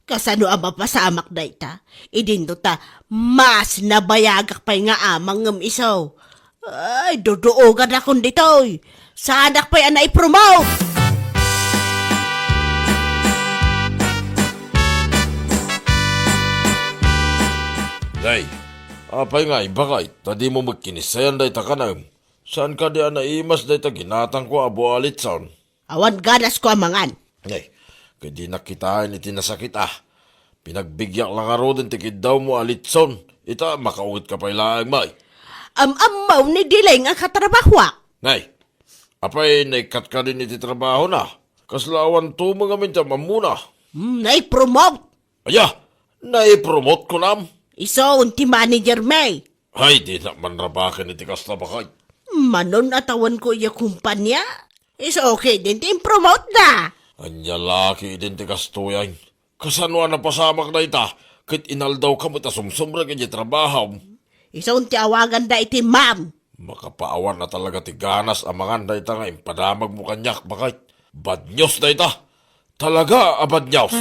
Kasano ang mapasamak da ita? Idinto ta, mas nabayagak pa'y nga amang ngam isaw. Ay, duduogan akong ditoy. Sanak pa'y ana i-promote. Day, apay nga ibakay, tadi mo magkinisayan day ta kanam. Saan ka di naimas day ta ginatang ko abo alit son? Awan ganas ko amangan. Ay, kadi nakitaan iti nasakit Pinagbigyak lang aro din tikid daw mo alitson. Ita, makauwit ka pa ilang may. Amaw ni Dileg ang katrabahwa. Nay, apay naikat ka din iti trabaho na. Kaslawan to mga minta mamuna. Nai-promote. Aya, nai-promote ko nam. Iso, unti manager may. Ay, di na manrabakin iti kastabakay. Manon atawan ko iya kumpanya. Iso okay din, promote na. Anya laki din ti kastuyan. Kasanwa na pasamak na ita, kit inaldaw ka mo ta sumsumra kanya trabaho. Iso, unti awagan da iti ma'am. Makapaawan na talaga ti ganas amangan na ita nga impadamag mo kanyak bakit. Bad news na ita. Talaga bad news.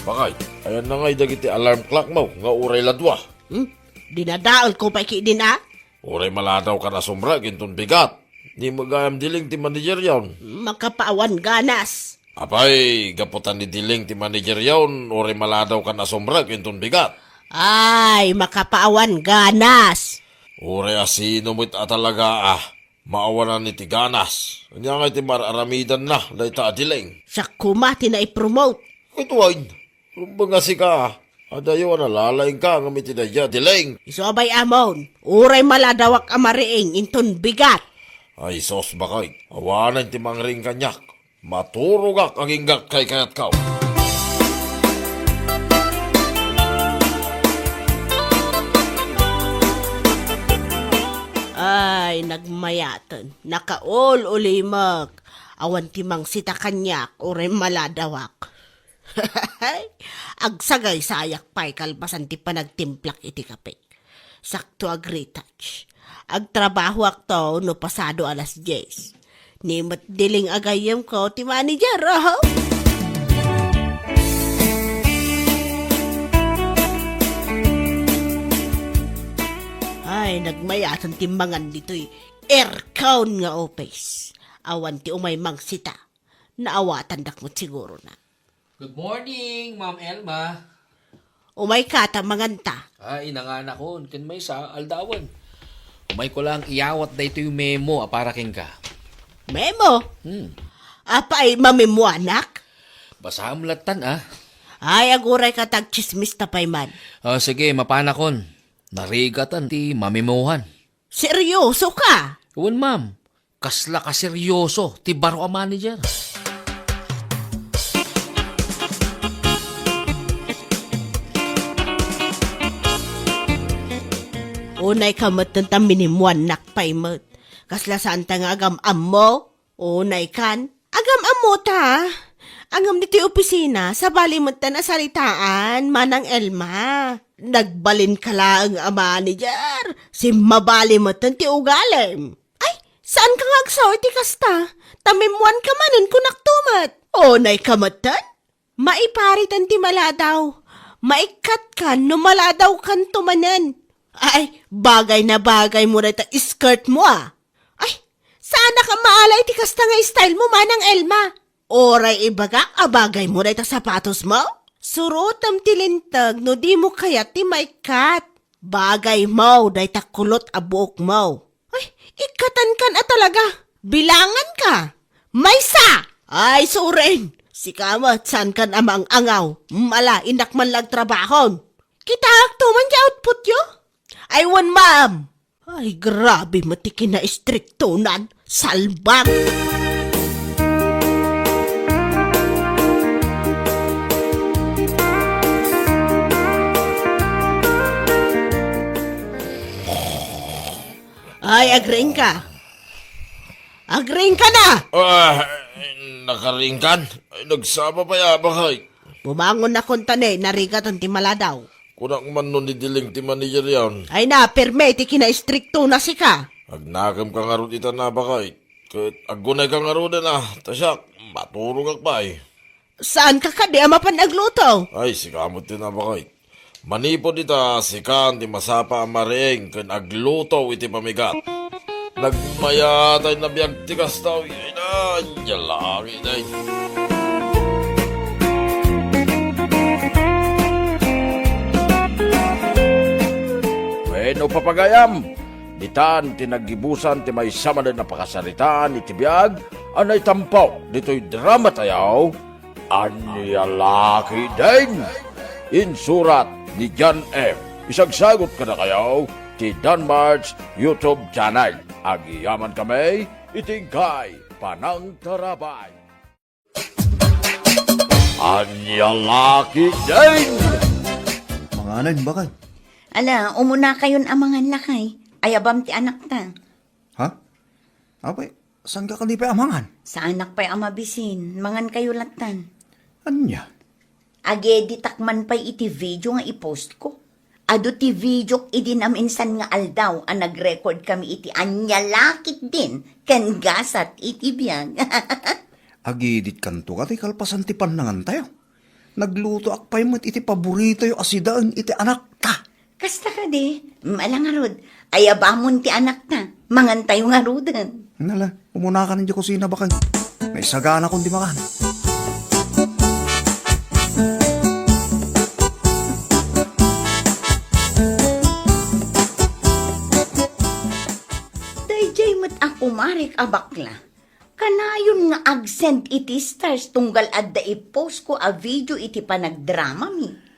Bakay, ayan na nga dagiti alarm clock mo, nga uray ladwa. Dinadaol ko pa din Uray maladaw ka na sumra, ginton bigat. Di magayam diling ti manager yawn. Makapaawan ganas. Apay, gaputan ni diling ti manager yawn, uray maladaw ka na sumra, ginton bigat. Ay, makapaawan ganas. Uray asino mo't talaga maawanan ni ti ganas. Kanya nga ti mararamidan na, dahi ta diling. Sa kumati na i-promote. Ito ay, rumba nga si ka, adayo na lalaing ka ng mitinadya, diling. Isobay amon, uray maladawak amariing inton bigat. Ay sos bakay, awanan ti mangring kanyak, maturugak ang inggak kay kayat kaw. Ay, nagmayatan, nakaol ulimag, awan timang sita kanyak, uray maladawak. Agsagay sayak pa'y kalpasan ti panagtimplak iti kape. Sakto ag retouch. Agtrabaho akto no pasado alas 10. Nimot diling agayam ko ti manager, Ay, nagmayatan timbangan dito'y aircon nga office. Awan ti umay mang sita. Naawatan dakmot siguro na. Good morning, Ma'am Elma. Umay kata manganta. Inanganak ko, kin may sa aldawan. Umay ko lang iyawat da ito yung memo para king ka. Memo? Apay mamimuanak? Basaham latan ah. Ay, aguray ka tag-chismis tapay man. Sige, mapanakon. Narigatan ti mamimuhan. Seryoso ka? Uwan ma'am, kasla ka seryoso ti baro a manager. Unay kamot ng taminimuanak pay mat. Kasla saan ta nga agam-am mo? Unay kan? Agam-am mo ta. Angam diti opisina, sa bali mo ta nasalitaan, manang Elma. Nagbalin ka lang ang manager. Si mabali mo ti ugalim. Ay, saan ka nga agsaw iti kasta? Tamimuan ka manon kunak tumat. Unay kamatan? Maiparitan ti maladaw. Maikat ka no maladaw kan tumanan. Ay, bagay na bagay mo na ita skirt mo ah. Ay, sana ka maalay ti kasta nga style mo manang Elma. Oray ibaga, abagay mo na ita sapatos mo? Surutam tilintag no di mo kaya ti maikat. Bagay mo, day takulot a buok mo. Ay, ikatan kan talaga. Bilangan ka. Maysa! Ay, suren. Si kamat, saan kan amang angaw? Mala, inak man lag trabahon. Kita tuman di output yo? Ay, wan ma'am. Ay, grabe matikin na istriktunan. Salbang. Ay, agring ka. Agring ka na! Nakaringkan? Ay, nagsama pa yabakay. Bumangon na kontane, narigat ang timala daw. Kunang man nun ni Diling ti manager yan. Ay na, perme, ti kina-stricto na si ka. Agnakam ka nga ron ita na bakay. Kat agunay ka nga ron na. Tasyak, maturog pa eh. Saan ka di amapan nagluto? Ay, sikamot din na bakay. Manipod ita, sikan ti masapa ang maring kan agluto iti pamigat. Nagmayatay na biyag ti kastaw. Ay na, yalaki na eh. Bueno, papagayam, ditan tinagibusan ti may sama na napakasaritaan iti biyag, anay tampaw, dito'y drama tayaw, anyalaki din. Insurat ni John M. Isagsagot ka na kayaw, ti Danmar's YouTube channel. Agiyaman kami, itingkay, panang tarabay. Anyalaki din. Mga anan, bakay? Ala, umuna kayon amangan lakay. Ayabam ti anak ta. Ha? Abay, saan ka kalipay amangan? Sa anak pa'y amabisin, mangan kayo latan. Anya? Age di takman pa'y iti video nga ipost ko. Ado ti video idinaminsan nga aldaw ang nag-record kami iti anyalakit din ken gasat iti biyag. Agidit kanto ka, ti kalpasan ti panangan tayo. Nagluto akpay mo't iti paborito yung asidaan iti anak ta. Kasta ka di, malangarod, ayabamon ti anak ta, mangan tayo nga rudan. Nala, umuna ka ng di kusina bakay. May sagana kong di makan. Dayjay mo't ako marik abakla. Kanayon nga agsend iti stars tunggal adda i-post ko a video iti panagdrama mi.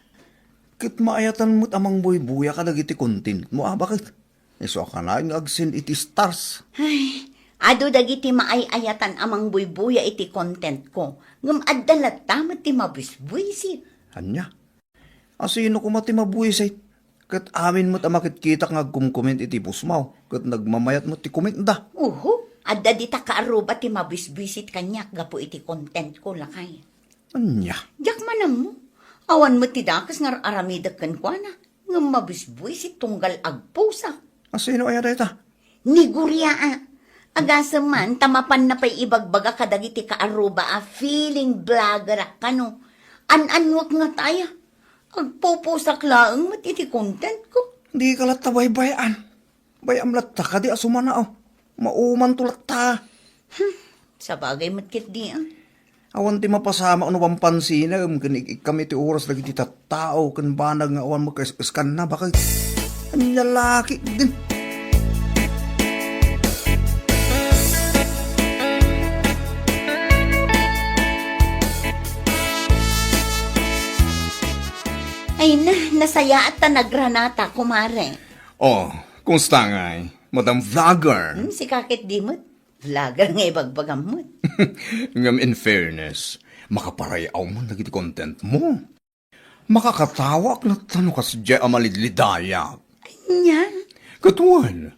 Kit maayatan mo't amang buy-buya ka iti content mo, bakit? Iso ka na yung agsin iti stars. Ay, ado dagiti maayayatan amang buybuya iti content ko. Ngam addalat tamat ti mabisbuisit. Anya? Asino ko mati mabuisay? Kat amin mo't amakit-kita nga kumkomment iti pusmaw. Kat nagmamayat mo't ti comment da. Adda di ta kaaruba ti mabisbuisit kanyak gapo iti content ko lakay. Anya? Jak manam mo. Awan mo ti dakas nga aramidak kan kwa na. Ngam mabisbuisit tunggal agpusa. Asino aya dayta? Ni Gurya agasa man, tamapan na pa'y ibagbaga kadagiti kaaruba feeling blogger kano. An-anwak nga taya. Agpupusak laang matiti content ko. Di ka latta baybayan. Bayam latta ka di asumana Mauman tulak ta. Sa bagay matkit di Awan ti mapasama ano bang pansina, kami ti oras lagi ti tao, kan banag nga awan magkaskan na, bakit? Ang lalaki din. Ay na, nasaya at nagranata, kumare. Oh, kumusta ngay? Madam Vlogger. Si kakit dimot. Vlogger nga ibagbagamot. Ngam in fairness, makaparayaw mo na giti content mo. Makakatawak na tanong ka sadya amalidlidayak. Nya? Katuan,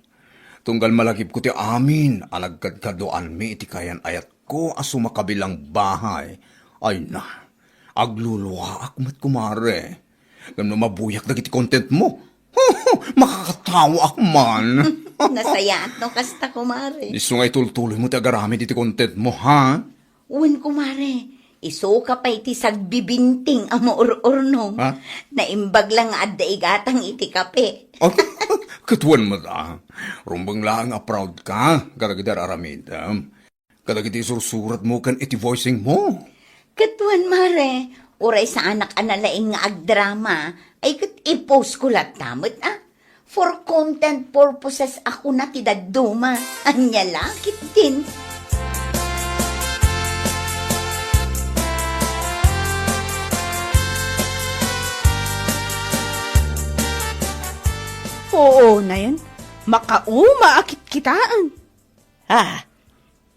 tunggal malagip ko ti amin, alagkadkadoan mi iti kayan ayat ko aso makabilang bahay. Ay na, agluluwa akmat kumare. Ngam na mabuyak na giti content mo. Makakatawa ak man. Nasaya at no kasta, kumare. Iso nga itultuloy mo ti agarami iti content mo, ha? Uwan, kumare. Iso ka pa iti sagbibinting ang maururnong. Ha? Naimbag lang adda igatang iti kape. Oh, katuan mo da. Rumbang lang nga proud ka, karagidar aramidam. Kadagiti sursurat mo kan iti voicing mo. Katuan, mare. Uray sa anak analaing nga agdrama, ay kat i-post ko latamot, For content purposes ako na tidaduma. Anya lakit din. Oo na yan. Makauma akit kitaan.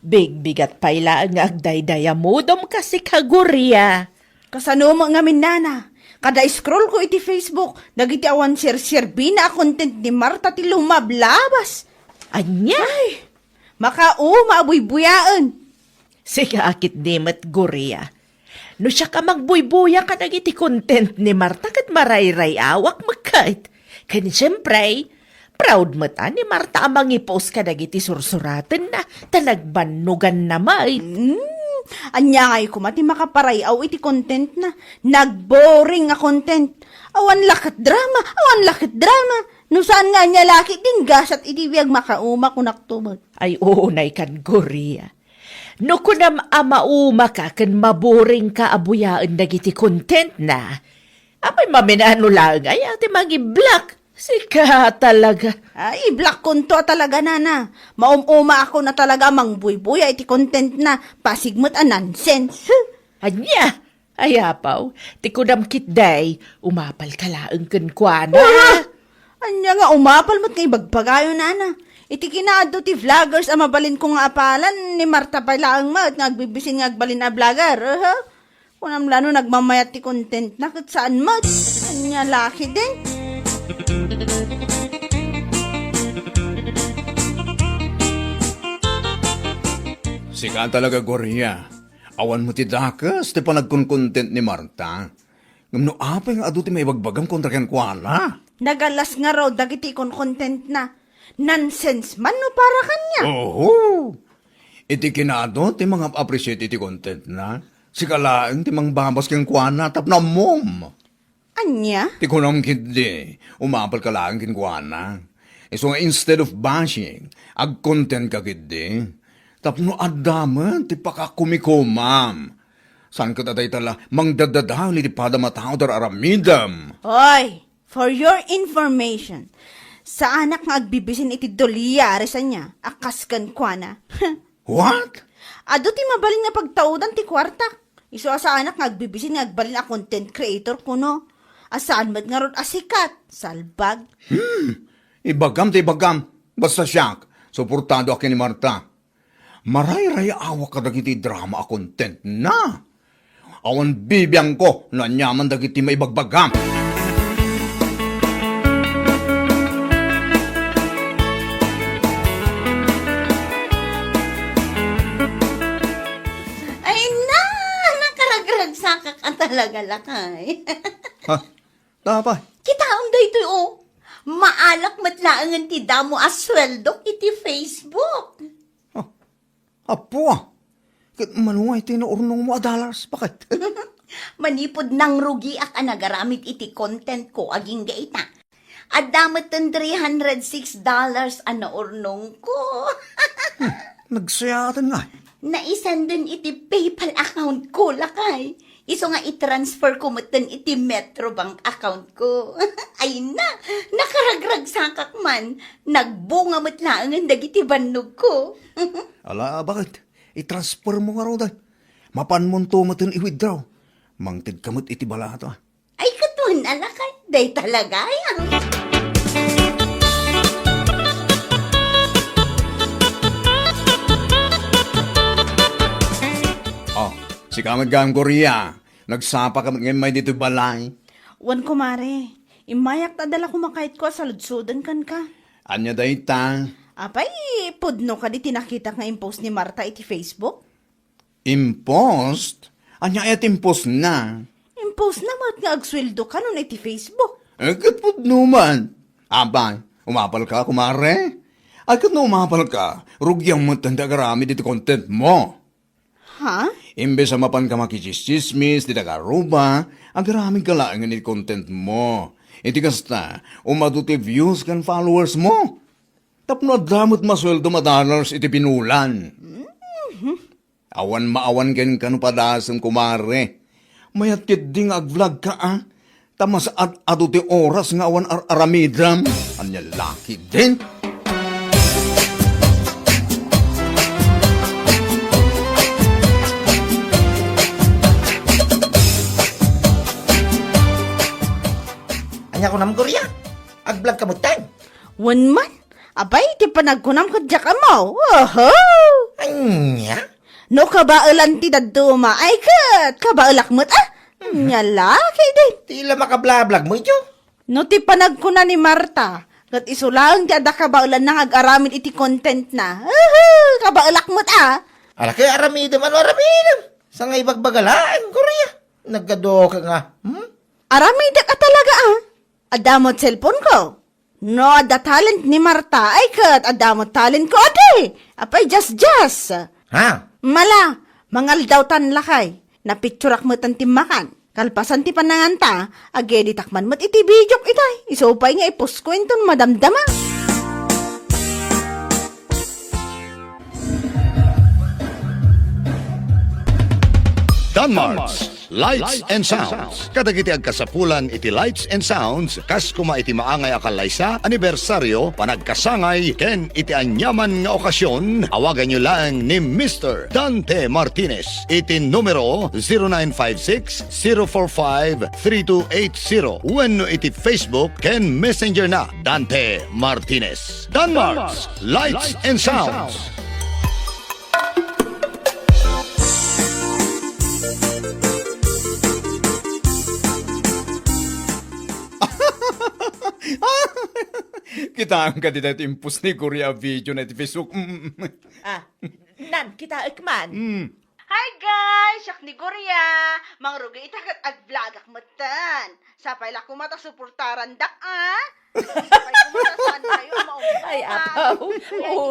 Big-bigat pa ilaan nga agdaydaya modom kasi kagurya. Kasano mo nga minana. Kada scroll ko iti Facebook, dagiti awan share bina content ni Marta ti lumablabas. Anya? Ay, makauma abuy-buyaan. Siga akit dimet gurya. No siya ka magbuybuya ka nagiti content ni Marta kat marayray awak magkait. Kaya siyempre, proud mo ta ni Marta amang i-post ka nagiti sursuratan na talagbanugan na may. Anya ngay kumati makaparayaw iti content na. Nagboring nga content. Awan lakit drama. No saan nga niya laki din gasat iti biyag makauma kunaktubot. Ay oo na ikan gurya. No kunam amauma ka kan maboring ka abuyaan nagiti content na. Apay maminano lang ay ati magi-block. Sika talaga. Ay, black konto talaga, nana. Maumuma ako na talaga mangbuybuya iti content na pasigmot a nonsense. Anya, ayapaw, ti kudam kitday, umapal ka laang kenkwana. Anya nga, umapal mo't kay bagpagayo, nana. Iti kinaado ti vloggers ang mabalin kong apalan ni Marta Pailaang mat, nagbibisin nga agbalin na vlogger. Kunam lano nagmamayat ti content na kat saan mat. Anya laki din. Sika talaga, Gorya. Awan mo ti dakas, ti panagkon-content ni Marta. Ngam no apay nga adu ti may bagbagang kontra ken kuala. Nagalas nga raw dagiti kon content na. Nonsense man no para kanya. Oo. Iti kinado ti mga appreciate iti content na. Sika laeng ti mang babas ken kuana tapna mom. Anya? Ti kunam kindi, umapal ka laeng ken kuana. So nga instead of bashing, ag-content ka kindi. Tapno adaman, ti pakakumikomam. San ka tatay tala, mangdadadaw ni ti padamatao dar aramidam. Hoy, for your information, sa anak nga agbibisin iti dolyare sa niya, akaskan kwa na. What? Ado ti mabalin nga pagtaudan ti kwarta. Iso sa anak nga agbibisin nga agbalin a content creator kuno. Asaan mat nga ron asikat, salbag. Ibagam ti ibagam, basta siyak, suportado akin ni Marta. Maray-ray awak ka dagiti drama a content na. Awan bibiyang ko na nyaman dagiti maibagbagam. Ay na, nakaragragsakak ang talaga lakay. Ha? Tapay. Kitaon da ito maalak matlaangan ti damo asweldo iti Facebook. Apo, kat manuay tinuurnong mo a dollars, bakit? Manipod ng rugi ak anagaramit iti content ko aging gaita. Adamat ng $306 ang naurnong ko. Nagsayatan nga. Naisan din iti PayPal account ko, lakay. Iso nga i-transfer ko matan iti Metrobank account ko. Ay na, nakaragragsakak man. Nagbunga matlaangan dagiti bannog ko. Ala, bakit? I-transfer mo nga raw dahil. Mapan mo to matan i-withdraw. Mangtid kamot iti balato. Ay katuan alakay, day talaga yan. Oh, si Kamagam Korea. Nagsapa ka ngayon may dito balay. Wan kumare, imayak tadala kumakait ko sa ludsudan kan ka. Anya dayta, Apay, pudno ka di tinakita nga impost ni Marta iti Facebook? impost? Anya ayat impost na. Impost na mat nga agsweldo ka nun iti Facebook. Kapag naman. Abay, umapal ka, kumare? Ay, kat na umapal ka, rugyang mo tanda karami dito content mo. Ha? Imbes sa mapan ka makichismismis, di nagaruba, agaraming kalaangan ni content mo. Iti kasta, umaduti views kan followers mo. Tapno damot masweldo $1 iti pinulan. Awan maawan ken kanu padasem kumare. Mayat kit ding agvlog ka Tamas at aduti oras nga awan aramidram. Anya laki din. Anya ko nam Korea. Agvlog ka mo time. Wan man? Apay, ti panagkunam ka dyak mo. Oho! Anya? No kabailan ti daduma. Ay kat, kabailak mo't Nyala, kay din. Tila makablablog mo ito. No ti panagkuna ni Marta. Kat isulang ti ada kabailan nang ag-aramin iti content na. Oho! Kabailak mo't Ala kay aramidam, ano aramidam? Sa nga ibagbagalaan, Korea. Nagkado ka nga. Aramidak ka talaga Adamot cellphone ko. No, ada talent ni Marta. Ay kat, adamot talent ko ade. Apay, just. Ha? Mala, mangal daw tan lakay. Napicturak mo tan timakan. Kalpasan ti pananganta, agedi takman mo't iti bidyok itay. Isopay nga ipos ko inton madamdama. Danmarts, Lights and Sounds. Kadagiti agkasapulan iti Lights and Sounds, kas kuma iti maangay akalaysa, anibersaryo, panagkasangay, ken iti anyaman nga okasyon, awagan nyo lang ni Mr. Dante Martinez. Iti numero 0956-045-3280. Wenno iti Facebook, ken Messenger na, Dante Martinez. Danmarts, Lights and Sounds. Kita ang kadita impus ni Korea video na iti Facebook. Nan, kita ikman. Hi guys! Sak ni Korea! Mangrugi itakat ag-vlog akmatan. Sapay la kumata suportaran dak Sapay kumata saan kayo Ay, apaw.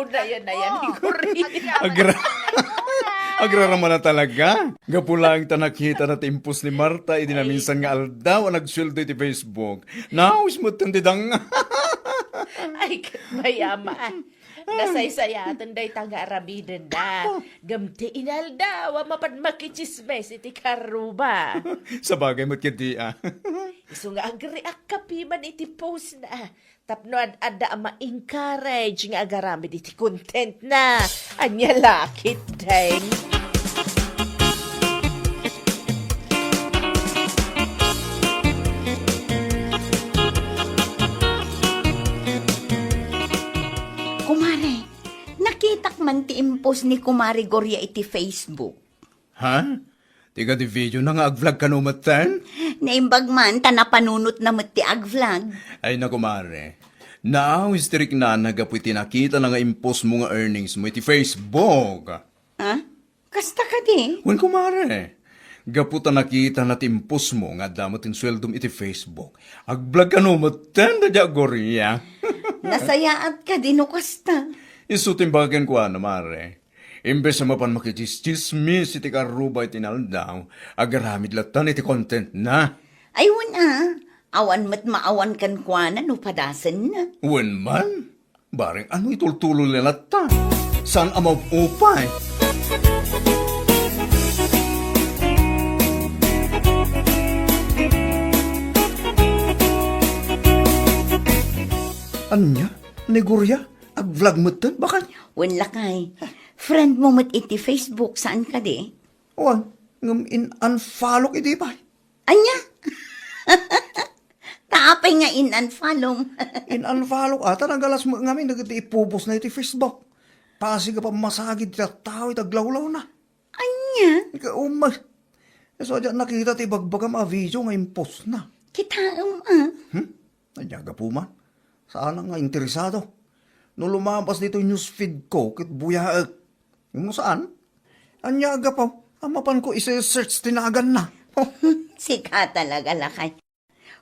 Una yan na yan ni Korea. Agrarama na talaga. Gapulang tanakita na timpus ni Marta, iti na minsan nga aldaw ang nagsweldo iti Facebook. Naus mo tandidang. Ay, mayama. Nasaysayatan day taga-arabiden na. Gamti inaldaw, mapad makichismes iti karuba. Sa bagay mo't kiti Iso nga agreak kapiman iti post na. Tapno ada ma-encourage nga agaramid iti content na. Anya lakit deng. Kumare, nakitak man ti impos ni Kumari Goria iti Facebook. Ha? Tiga di video na nga ag-vlog ka numatan? Naimbag man, tanapanunot na ti ag-vlog. Ay na kumare. Now, histerik na nagapoy tinakita na nga impos mo nga earnings mo iti Facebook. Ha? Kasta ka di? Wan kumare. Gaputa nakita na timpos mo nga damot in sweldom iti Facebook. Ag-vlog ka numatan na dya Goria. Nasayaat ka di no kasta. Isutimbagan ko mare. Imbes na mapan makichismis iti karuba iti naldaw, agaramid latan iti content na. Ay, wana. Awan mat maawan kan kwa na no padasan na. Wen man, baring ano itultulo nila ta? Saan amaw upay? Anya? Negorya? Ag-vlog mo tan? Bakit? Wen lakay. Friend mo mat iti Facebook, saan ka di? Wan, ngam in-unfollow iti ba? Anya? Apay nga in-unfollow. In-unfollow ata, nagalas mo ngamin, nagati ipupos na iti Facebook. Pasi ka pa masagid ti tao, itaglawlaw na. Anya? Ika umay. So, dyan nakita ti bagbaga mga video nga impos na. Kita Nanyaga po man. Saan nga interesado? No lumabas dito yung newsfeed ko, kit buyaag. Yung saan? Anyaga pa. Amapan ko isa-search tinagan na. Sika talaga lakay.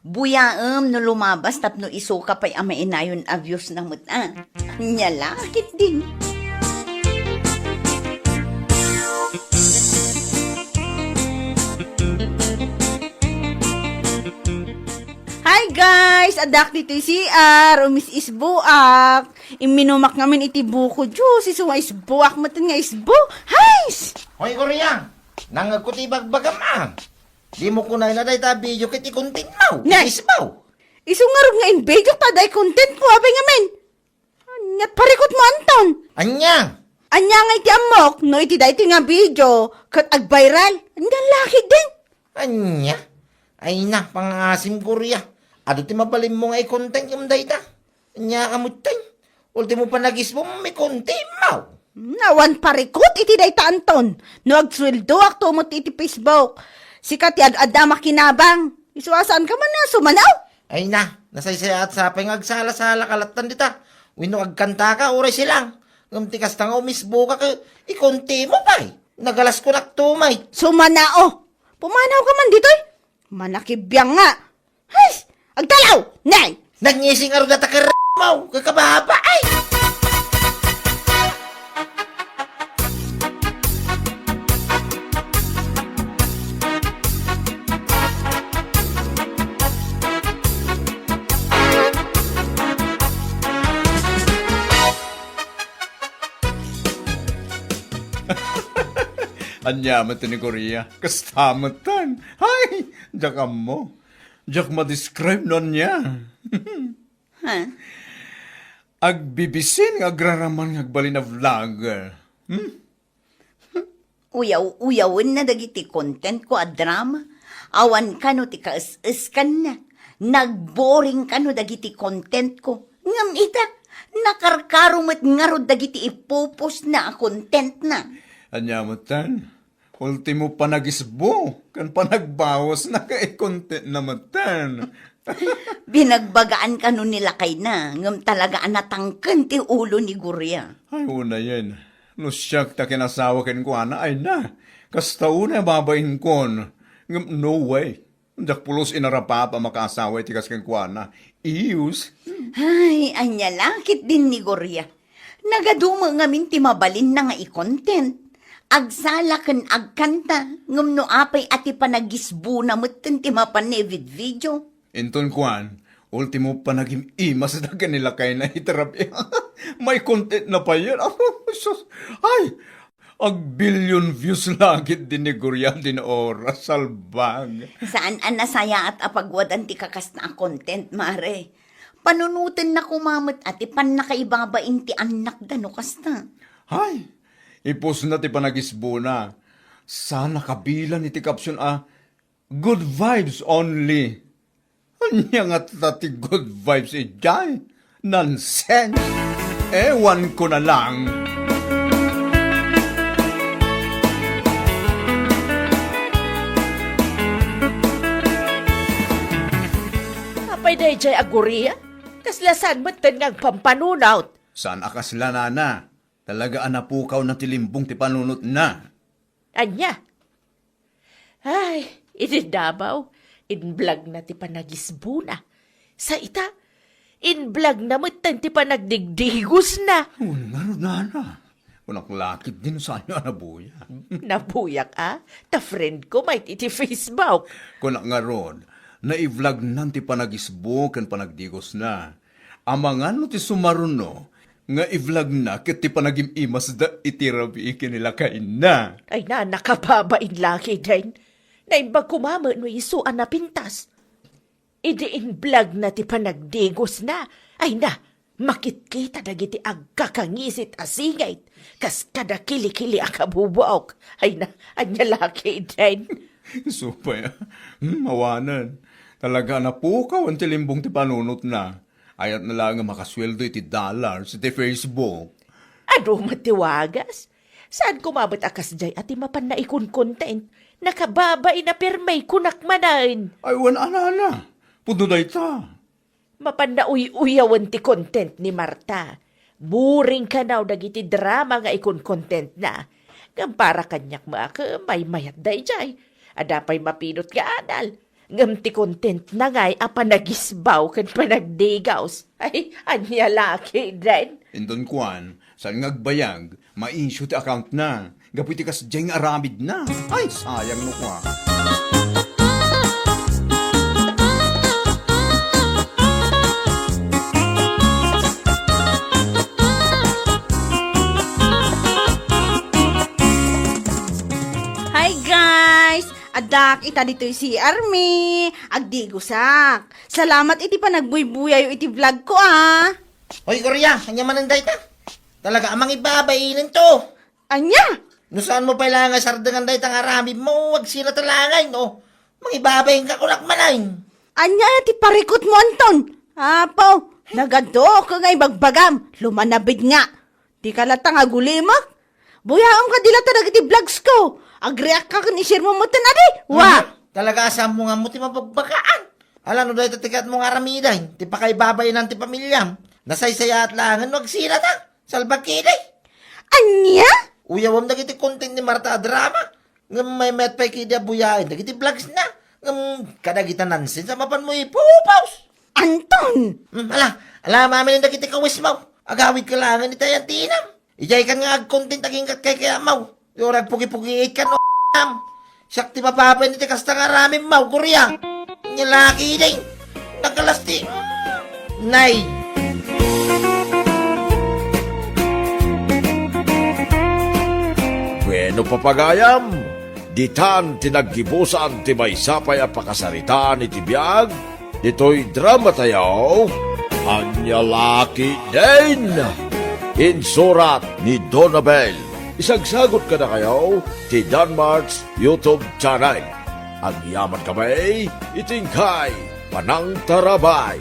Buyaam no lumabas tapno isuka pa'y ama inayon a views na muta. Nyalakit din. Hi guys! Adak dito CR, umis isbuak. Iminumak ngamin iti buko juice, isuwa isbuak matan nga isbu. Hays! Hoy, Korea! Nangagkuti bagbagam ah! Di mo kunay na ta video kiti content mo. Nay! Isbaw! Isungarog nga in video taday content ko, abay ngamin. Anyat parikot mo, Anton. Anya! Anya nga iti amok, no iti dayti nga video, kat ag-viral. Andan laki din. Anya? Ay na, pangasim Korea. Ado ti mabalim mo nga i-content yung dayta. Anya kamutin. Ultimo pa nag-isbo mo may content mo. Nawan parikot iti dayta, Anton. No agsweldo akto mo iti Facebook. Sikat ti ad-adama kinabang. Isuasaan ka man na, sumanaw. Ay na, nasaysaya at sapay nga agsala-sala kalatan dita. Wino agkanta ka, oray silang. Ngamtikas ta nga umisbo ka i-content mo pa eh. Nagalas ko naktumay. Sumanao. Pumanaw ka man dito'y. Manakibiyang nga. Ay, agdalaw, nay. Nagnyising aro data ka mo, kakababa ay. Anyaman ni Korea. Kastamatan. Hay! Diyak mo. Diyak ma-describe nun niya. Ha? Agbibisin, agraraman, agbali na vlogger. Uyaw-uyawin na dagiti content ko a drama. Awan ka no ti kaas-as ka na. Nagboring ka no dagiti content ko. Ngam ita, nakarkarumot nga ro dagiti ipupos na a content na. Anyamatan, ultimo pa nagisbo, kan pa nagbawas na content na matan. Binagbagaan ka no nila kay na. Ngam talaga anatangken ti ulo ni Guria. Ay, una yan. No siyak ta kinasawa ken ko ana, ay na. Kasta una babayin kon. No way. Dak pulos inarapa pa makaasawa itikas ken ko ana. Ius. Ay, anya lakit din ni Guria. Nagaduma ngamin ti mabalin na nga i-content. Agsala ken agkanta. Ngam no apay ati panagisbu na mutten ti mapanevid video. Inton kuan, ultimo pa naging imas na kanila kay na iterapi. May content na pa yan. Ay, ag-billion views lagit din ni Guria din oras, salbag. Saan an nasaya at apagwadan ti kakas na content, mare? Panunutin na kumamot at ipan na kaibabain ti anak dano kasta. Ay, ipos na ti panagisbo na. Sana kabilan iti caption good vibes only. Anya nga tati good vibes ijay. Nonsense. Ewan ko na lang. Apay day jay aguria? Kaslasan mo nga pampanunaut. Saan akas nana? Talaga anapukaw na tilimbong ti panunot na. Anya? Ay, iti Dabaw. In-vlog na ti panagisbo na. Sa ita, in-vlog na mutan ti panagdigdigos na. Nga nana. Kunak lakit din sa inyo nabuya. Nabuyak ta friend ko may iti Facebook. Kunak nga ron, na i-vlog nan ti panagisbo kan panagdigos na. Amangan no ti sumaruno, nga i-vlog na ket ti panagim-imas da itirabi kinila kain na. Ay na, nakababain laki din. Naimbag kumama no isuan na pintas. Idiin vlog na ti panagdigos na. Ay na, makitkita dagiti agkakangisit asingait. Kas kada kili-kili akabubuok. Ay na, anya laki din. Supay, mawanan. Talaga na pukaw ang tilimbong ti panunot na. Ayat na lang nga makasweldo iti dollars iti Facebook. Ano matiwagas? Saan kumabot akas jay at mapan na ikon content? Nakababay na permay kunak manain. Ay, wan anana. Puno na ita. Mapan na uyawan ti content ni Marta. Buring ka na dagiti drama nga ikon content na. Ngam para kanyak mga may mayat day jay. Adapay mapinot nga anal. Ngam ti content na ngay apanagisbaw kan panagdigaws. Ay, anya laki din. Indon kuan, saan ngagbayag, ma-issue ti account na. Gaputi kas diyang aramid na. Ay, sayang no kwa. Hi guys! Adak ita dito si Army. Agdigusak. Salamat iti pa nagbuybuyayo iti vlog ko Hoy, Korea, anya mananday ta? Talaga amang ibabainin to. Anya? No saan mo pala nga sardangan day tang arami mo, wag sila talangay, no? Mangibabayin ka kunak manayin. Anya ti parikot mo Anton. Apo, nagado ka ngay bagbagam. Lumanabid nga. Di ka latang agulimak. Buyaong ka dilata nagiti vlogs ko. Agreact ka kan ishare mo mutan adi. Wa! Talaga asam mo nga mo ti mapagbagaan. Alam no day tatikat mo nga aramiday. Ti pa kay babayin ti pamilyam. Nasaysaya at langan, wag sila ta. Salbag kiday. Anya? Uyawam na kiti content ni Marta drama. Ngam may met pa'y kida buyain. Nagiti vlogs na. Ngam kadagita nansin sa mapan mo ipupaus. Anton! Ala mamin yung nagiti kawis mo. Agawid ka langan ni tayan tinam. Ijay kan nga ag-content aging kat kay kaya mau. Yorag pugi-pugi ka no Siyak ti mapapay ni ti kasta nga ramin mau, Korea. Nilaki din. Nagkalasti. Nay. Bueno papagayam, ditan tinaggibusan ti may sapay a pakasaritaan iti biyag, dito'y drama tayaw, anya laki din. Insurat ni Donabel. Isagsagot ka na kayo ti Danmarks YouTube channel. Ang yaman kamay, itingkay, panang tarabay.